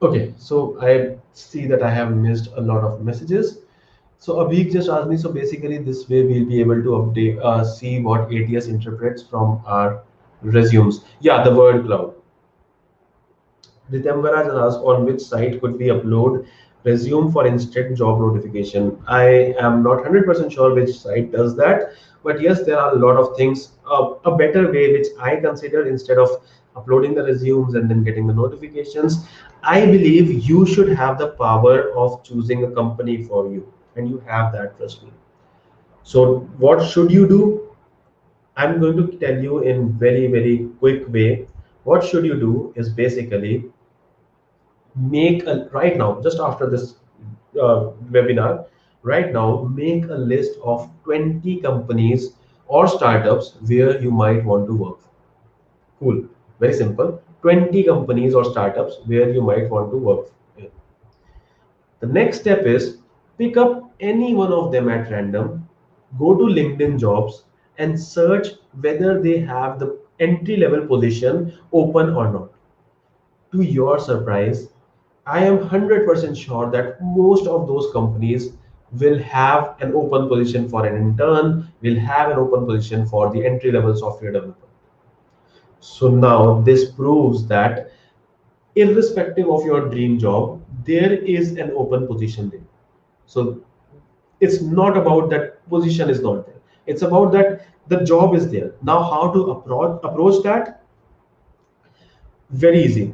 S2: Okay, so I see that I have missed a lot of messages. So Abhik just asked me. So basically, this way we'll be able to update, see what ATS interprets from our resumes. Yeah, the word cloud. Ritambaraj asked on which site could we upload resume for instant job notification. I am not 100% sure which site does that, but yes, there are a lot of things. A better way, which I consider instead of uploading the resumes and then getting the notifications, I believe you should have the power of choosing a company for you, and you have that, trust me. So what should you do? I'm going to tell you in very quick way. What should you do is basically make a right now, just after this webinar, right now make a list of 20 companies or startups where you might want to work. Cool, very simple. 20 companies or startups where you might want to work in. The next step is pick up any one of them at random, go to LinkedIn jobs and search whether they have the entry level position open or not. To your surprise, I am 100% sure that most of those companies will have an open position for an intern, will have an open position for the entry level software developer. So now this proves that irrespective of your dream job, there is an open position there. So it's not about that position is not there. It's about that the job is there. Now, how to approach that? Very easy.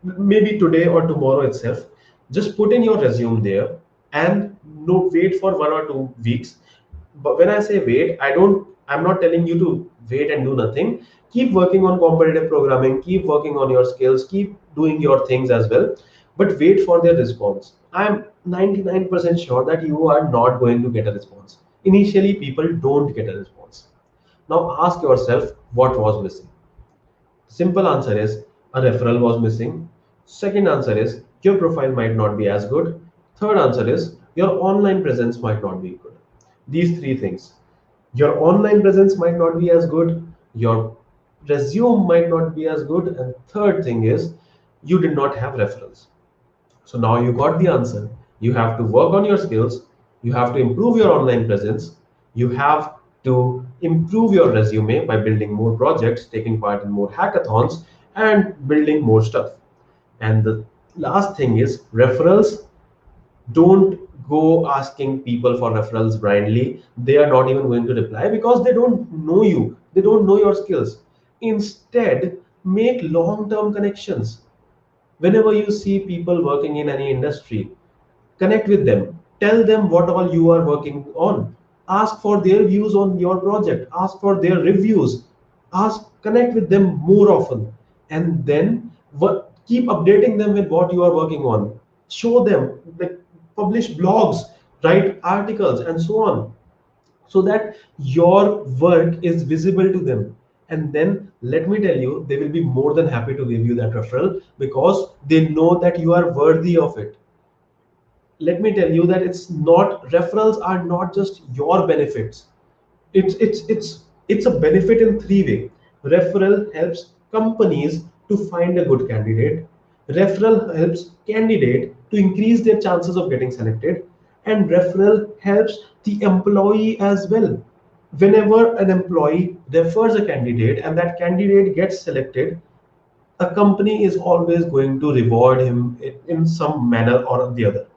S2: Maybe today or tomorrow itself, just put in your resume there and no wait for 1 or 2 weeks. But when I say wait, I'm not telling you to wait and do nothing. Keep working on competitive programming, keep working on your skills, keep doing your things as well, but wait for their response. I'm 99% sure that you are not going to get a response. Initially people don't get a response. Now ask yourself, what was missing? Simple answer is a referral was missing. Second answer is your profile might not be as good. Third answer is your online presence might not be good. These three things. Your online presence might not be as good, your resume might not be as good, and third thing is you did not have referrals. So now you got the answer. You have to work on your skills. You have to improve your online presence. You have to improve your resume by building more projects, taking part in more hackathons, and building more stuff. And the last thing is referrals. Don't go asking people for referrals blindly. They are not even going to reply because they don't know you. They don't know your skills. Instead, make long-term connections. Whenever you see people working in any industry, connect with them, tell them what all you are working on, ask for their views on your project, ask for their reviews, connect with them more often, and then keep updating them with what you are working on. Show them, like, publish blogs, write articles, and so on, so that your work is visible to them. And then let me tell you, they will be more than happy to give you that referral because they know that you are worthy of it. Let me tell you that referrals are not just your benefits. It's a benefit in three-way. Referral helps companies to find a good candidate. Referral helps candidate to increase their chances of getting selected, and referral helps the employee as well. Whenever an employee refers a candidate and that candidate gets selected, a company is always going to reward him in some manner or the other.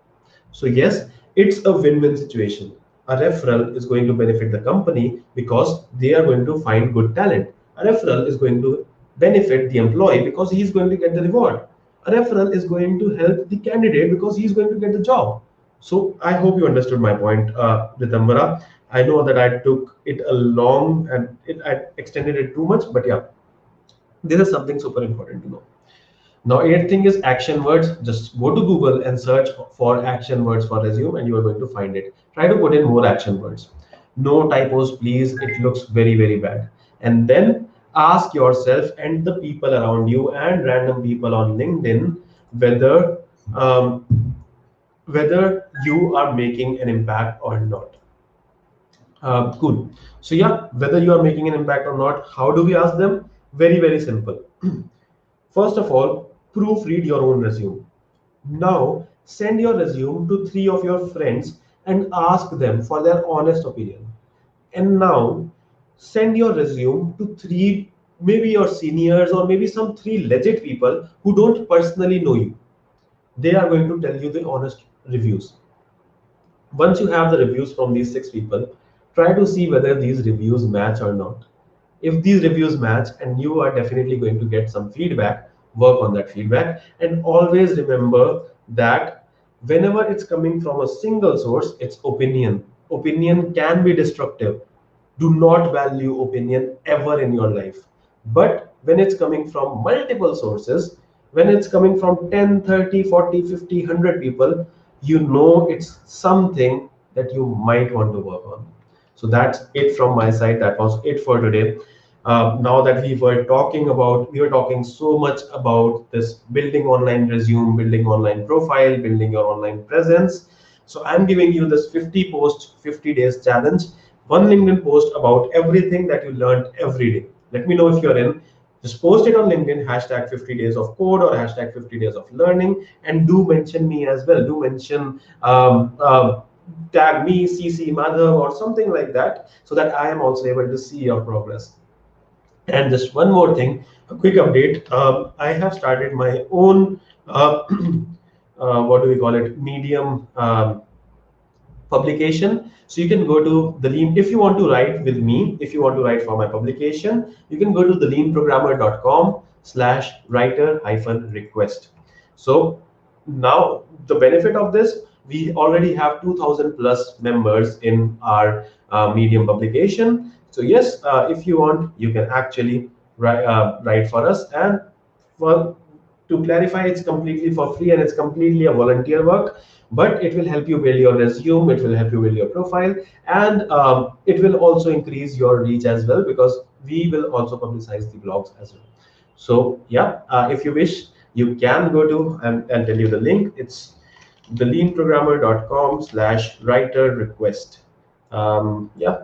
S2: So yes, it's a win-win situation. A referral is going to benefit the company because they are going to find good talent. A referral is going to benefit the employee because he's going to get the reward. A referral is going to help the candidate because he's going to get the job. So I hope you understood my point, Ritambara. I know that I took it a long and I extended it too much, but yeah, this is something super important to know. Now, eighth thing is action words. Just go to Google and search for action words for resume, and you are going to find it. Try to put in more action words. No typos, please. It looks very, very bad. And then ask yourself and the people around you and random people on LinkedIn whether whether you are making an impact or not. Cool. So yeah, whether you are making an impact or not, how do we ask them? Very, very simple. First of all, proofread your own resume. Now, send your resume to three of your friends and ask them for their honest opinion. And now, send your resume to three, maybe your seniors or maybe some three legit people who don't personally know you. They are going to tell you the honest reviews. Once you have the reviews from these six people, try to see whether these reviews match or not. If these reviews match, and you are definitely going to get some feedback, work on that feedback. And always remember that whenever it's coming from a single source, it's opinion. Opinion can be destructive. Do not value opinion ever in your life. But when it's coming from multiple sources, when it's coming from 10, 30, 40, 50, 100 people, you know it's something that you might want to work on. So that's it from my side. That was it for today. Now that we were talking so much about this building online resume, building online profile, building your online presence. So I'm giving you this 50 post, 50 days challenge, one LinkedIn post about everything that you learned every day. Let me know if you're in. Just post it on LinkedIn, hashtag 50 days of code or hashtag 50 days of learning, and do mention me as well. Do mention, tag me, CC Madhav, or something like that, so that I am also able to see your progress. And just one more thing, a quick update. I have started my own, what do we call it, medium publication. So you can go to the lean, if you want to write with me, if you want to write for my publication, you can go to the leanprogrammer.com/writer hyphen request. So now the benefit of this, we already have 2000 plus members in our medium publication. So yes, if you want, you can actually write for us. And for, to clarify, it's completely for free and it's completely a volunteer work, but it will help you build your resume, it will help you build your profile, and it will also increase your reach as well, because we will also publicize the blogs as well. So yeah, if you wish, you can go to, and tell you the link. It's theleanprogrammer.com/writer request. Yeah,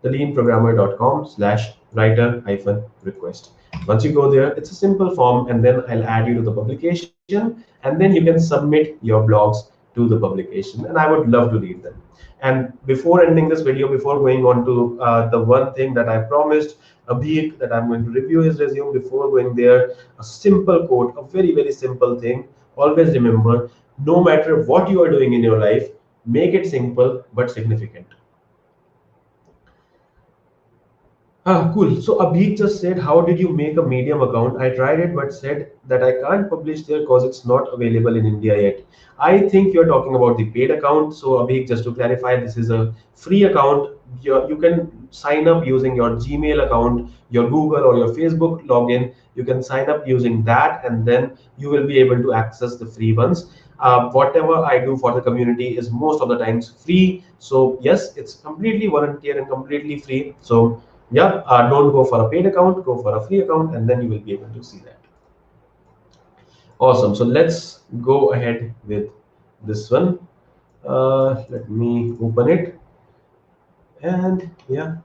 S2: theleanprogrammer.com/writer hyphen request. Once you go there, it's a simple form, and then I'll add you to the publication, and then you can submit your blogs to the publication, and I would love to read them. And before ending this video, before going on to the one thing that I promised Abhik, that I'm going to review his resume, before going there, a simple quote, a very, very simple thing. Always remember, no matter what you are doing in your life, make it simple but significant. Cool. So Abhik just said, how did you make a Medium account? I tried it, but said that I can't publish there because it's not available in India yet. I think you're talking about the paid account. So Abhik, just to clarify, this is a free account. You can sign up using your Gmail account, your Google or your Facebook login. You can sign up using that, and then you will be able to access the free ones. Whatever I do for the community is most of the times free. So yes, it's completely volunteer and completely free. So yeah, don't go for a paid account, go for a free account, and then you will be able to see that. Awesome. So let's go ahead with this one. Let me open it. And yeah.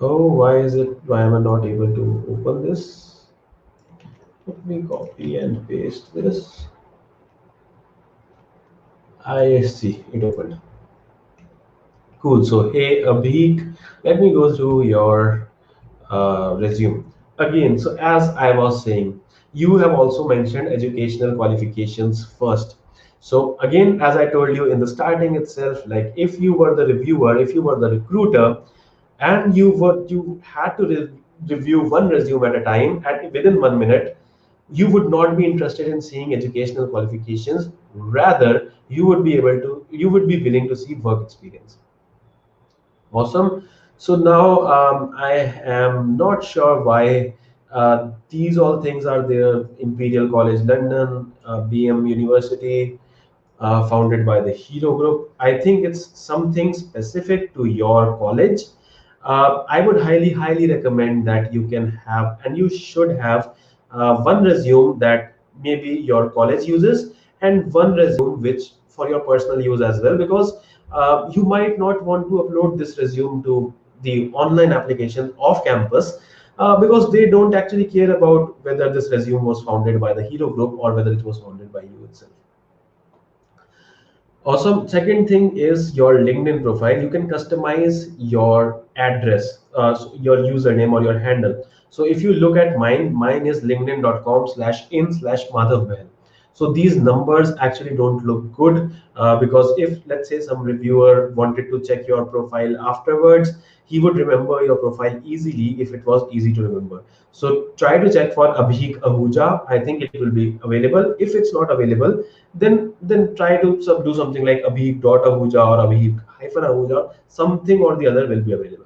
S2: Oh, why is it? Why am I not able to open this? Let me copy and paste this. I see it opened. Cool. So, hey, Abhik, let me go through your resume. Again, so as I was saying, you have also mentioned educational qualifications first. So again, as I told you in the starting itself, like if you were the reviewer, if you were the recruiter, and you had to review one resume at a time, and within 1 minute, you would not be interested in seeing educational qualifications. Rather, you would be willing to see work experience. Awesome. So now I am not sure why these all things are there. Imperial College London, BM University, founded by the Hero Group. I think it's something specific to your college. I would highly, highly recommend that you can have, and you should have, one resume that maybe your college uses, and one resume which for your personal use as well, because you might not want to upload this resume to the online application off campus, because they don't actually care about whether this resume was founded by the Hero Group or whether it was founded by you itself. Awesome. Second thing is your LinkedIn profile. You can customize your address, so your username or your handle. So if you look at mine, mine is linkedin.com/in/Madhav Bahl. So these numbers actually don't look good, because if, let's say, some reviewer wanted to check your profile afterwards, he would remember your profile easily if it was easy to remember. So try to check for Abhik Ahuja. I think it will be available. If it's not available, then try to do something like Abhik.Ahuja or Abhik-Ahuja. Something or the other will be available.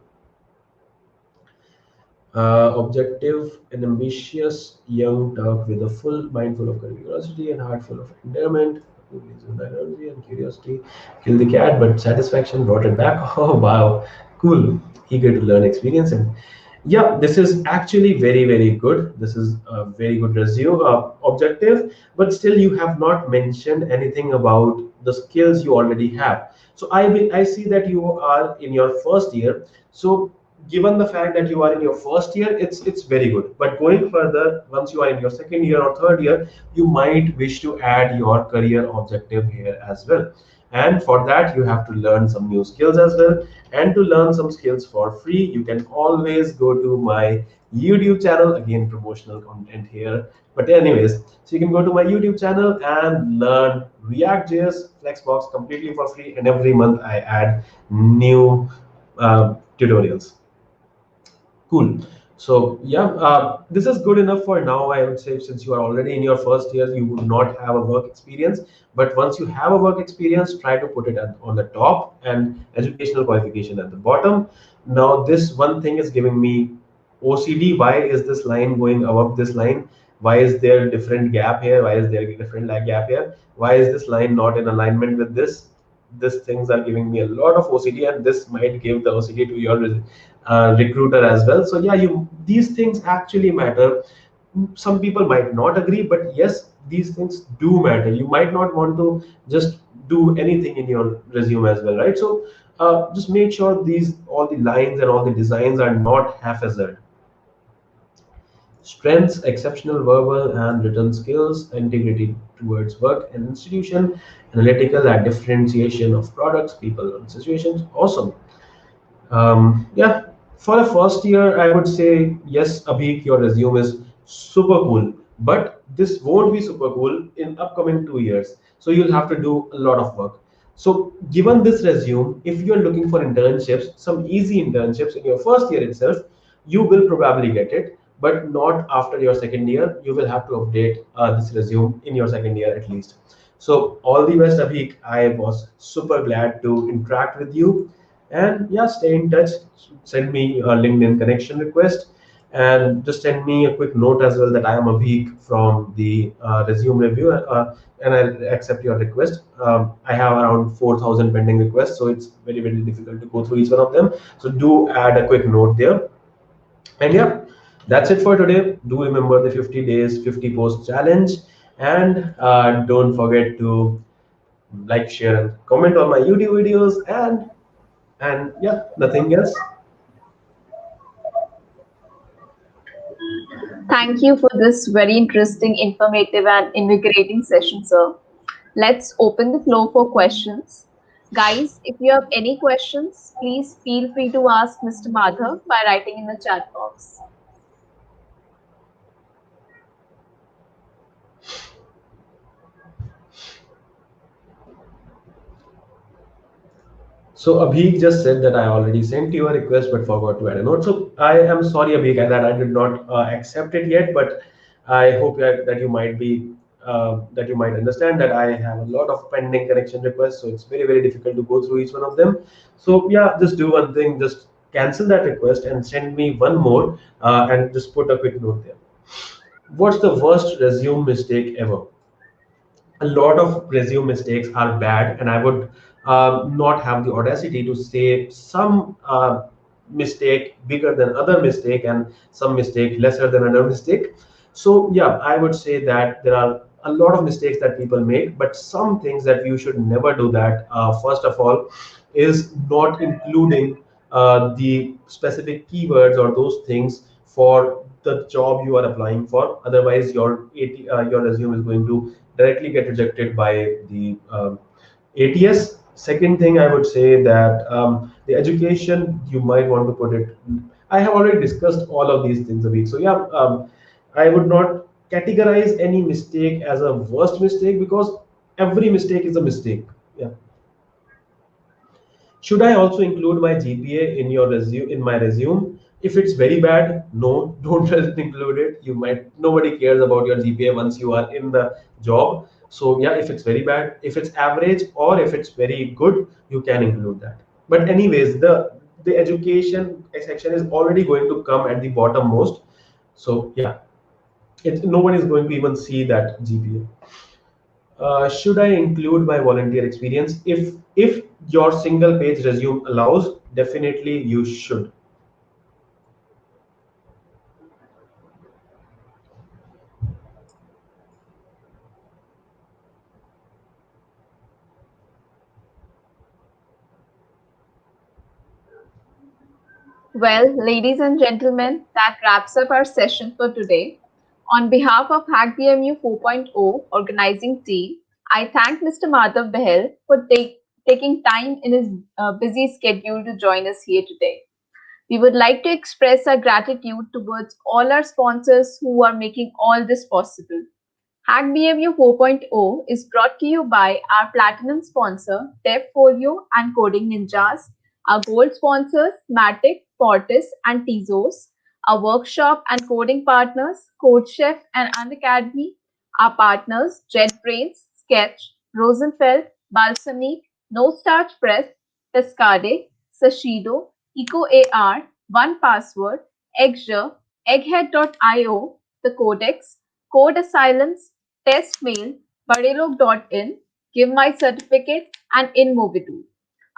S2: Objective, an ambitious young Turk with a full mind full of curiosity and heart full of endearment, who believes in energy and curiosity. Kill the cat, but satisfaction brought it back. Oh wow, cool. Eager to learn, experience, and yeah, this is actually very, very good. This is a very good resume objective, but still you have not mentioned anything about the skills you already have. So I see that you are in your first year. So given the fact that you are in your first year, it's very good. But going further, once you are in your second year or third year, you might wish to add your career objective here as well. And for that, you have to learn some new skills as well. And to learn some skills for free, you can always go to my YouTube channel. Again, promotional content here. But anyways, so you can go to my YouTube channel and learn React.js Flexbox completely for free. And every month I add new tutorials. Cool. So yeah, this is good enough for now. I would say since you are already in your first year, you would not have a work experience. But once you have a work experience, try to put it on the top and educational qualification at the bottom. Now, this one thing is giving me OCD. Why is this line going above this line? Why is there a different gap here? Why is there a different lag gap here? Why is this line not in alignment with this? These things are giving me a lot of OCD, and this might give the OCD to your recruiter as well. So yeah, you these things actually matter. Some people might not agree, but yes, these things do matter. You might not want to just do anything in your resume as well, right? So just make sure these all the lines and all the designs are not haphazard. Strengths, exceptional verbal and written skills, integrity towards work and institution, analytical and differentiation of products, people, and situations. Awesome. Yeah, for a first year, I would say yes, Abhik, your resume is super cool. But this won't be super cool in upcoming 2 years. So you'll have to do a lot of work. So given this resume, if you're looking for internships, some easy internships in your first year itself, you will probably get it, but not after your second year. You will have to update this resume in your second year at least. So all the best, Abhik. I was super glad to interact with you. And yeah, stay in touch. Send me a LinkedIn connection request, and just send me a quick note as well that I am Abhik from the resume review, and I'll accept your request. I have around 4,000 pending requests, so it's very difficult to go through each one of them. So do add a quick note there. And yeah, that's it for today. Do remember the 50 days, 50 post challenge, and don't forget to like, share, and comment on my YouTube videos, and yeah, nothing else.
S1: Thank you for this very interesting, informative, and invigorating session, sir. Let's open the floor for questions. Guys, if you have any questions, please feel free to ask Mr. Madhav by writing in the chat box.
S2: So Abhik just said that I already sent you a request but forgot to add a note. So I am sorry, Abhik, that I did not accept it yet. But I hope that you might be that you might understand that I have a lot of pending connection requests. So it's very difficult to go through each one of them. So yeah, just do one thing. Just cancel that request and send me one more, and just put a quick note there. What's the worst resume mistake ever? A lot of resume mistakes are bad, and I would not have the audacity to say some mistake bigger than other mistake and some mistake lesser than another mistake. So yeah, I would say that there are a lot of mistakes that people make, but some things that you should never do that. First of all, is not including the specific keywords or those things for the job you are applying for. Otherwise, your resume is going to directly get rejected by the ATS. Second thing I would say that the education you might want to put it. I have already discussed all of these things a week. So yeah, I would not categorize any mistake as a worst mistake because every mistake is a mistake. Yeah. Should I also include my GPA in your resume in my resume? If it's very bad, no, don't just include it. You might nobody cares about your GPA once you are in the job. So yeah, if it's very bad, if it's average, or if it's very good, you can include that. But anyways, the education section is already going to come at the bottom most. So yeah, no one is going to even see that GPA. Should I include my volunteer experience? If your single page resume allows, definitely you should.
S1: Well, ladies and gentlemen, that wraps up our session for today. On behalf of HackBMU 4.0 organizing team, I thank Mr. Madhav Bahl for taking time in his busy schedule to join us here today. We would like to express our gratitude towards all our sponsors who are making all this possible. HackBMU 4.0 is brought to you by our platinum sponsor, DevFolio and Coding Ninjas, our gold sponsors, Matic, Fortis, and Tezos, our workshop and coding partners, CodeChef and Unacademy, our partners, JetBrains, Sketch, Rosenfeld, Balsamiq, No Starch Press, Cascade, Sashido, EcoAR, OnePassword, Exure, Egghead.io, The Codex, Code Asylums, Testmail, Badilog.in, Give My Certificate, and InMoviToo.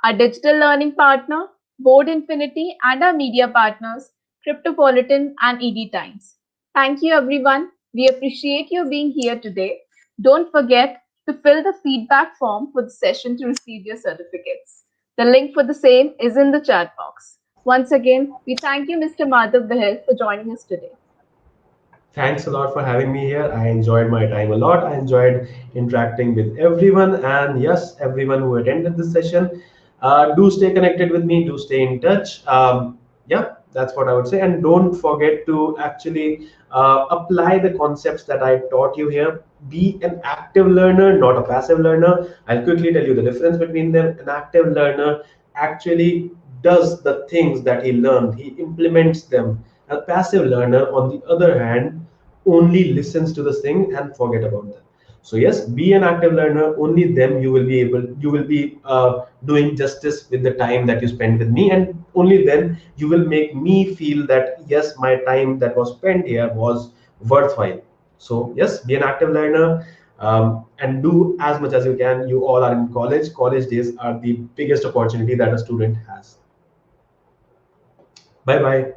S1: Our digital learning partner, Board Infinity, and our media partners, Cryptopolitan and ED Times. Thank you, everyone. We appreciate you being here today. Don't forget to fill the feedback form for the session to receive your certificates. The link for the same is in the chat box. Once again, we thank you, Mr. Madhav Bahl, for joining us today.
S2: Thanks a lot for having me here. I enjoyed my time a lot. I enjoyed interacting with everyone. And yes, everyone who attended this session, do stay connected with me, do stay in touch. Yeah, that's what I would say. And don't forget to actually apply the concepts that I taught you here. Be an active learner, not a passive learner. I'll quickly tell you the difference between them. An active learner actually does the things that he learned, he implements them. A passive learner, on the other hand, only listens to the thing and forget about them. So yes, be an active learner. Only then you will be doing justice with the time that you spend with me, and only then you will make me feel that yes, my time that was spent here was worthwhile. So yes, be an active learner, and do as much as you can. You all are in college. College days are the biggest opportunity that a student has. Bye bye.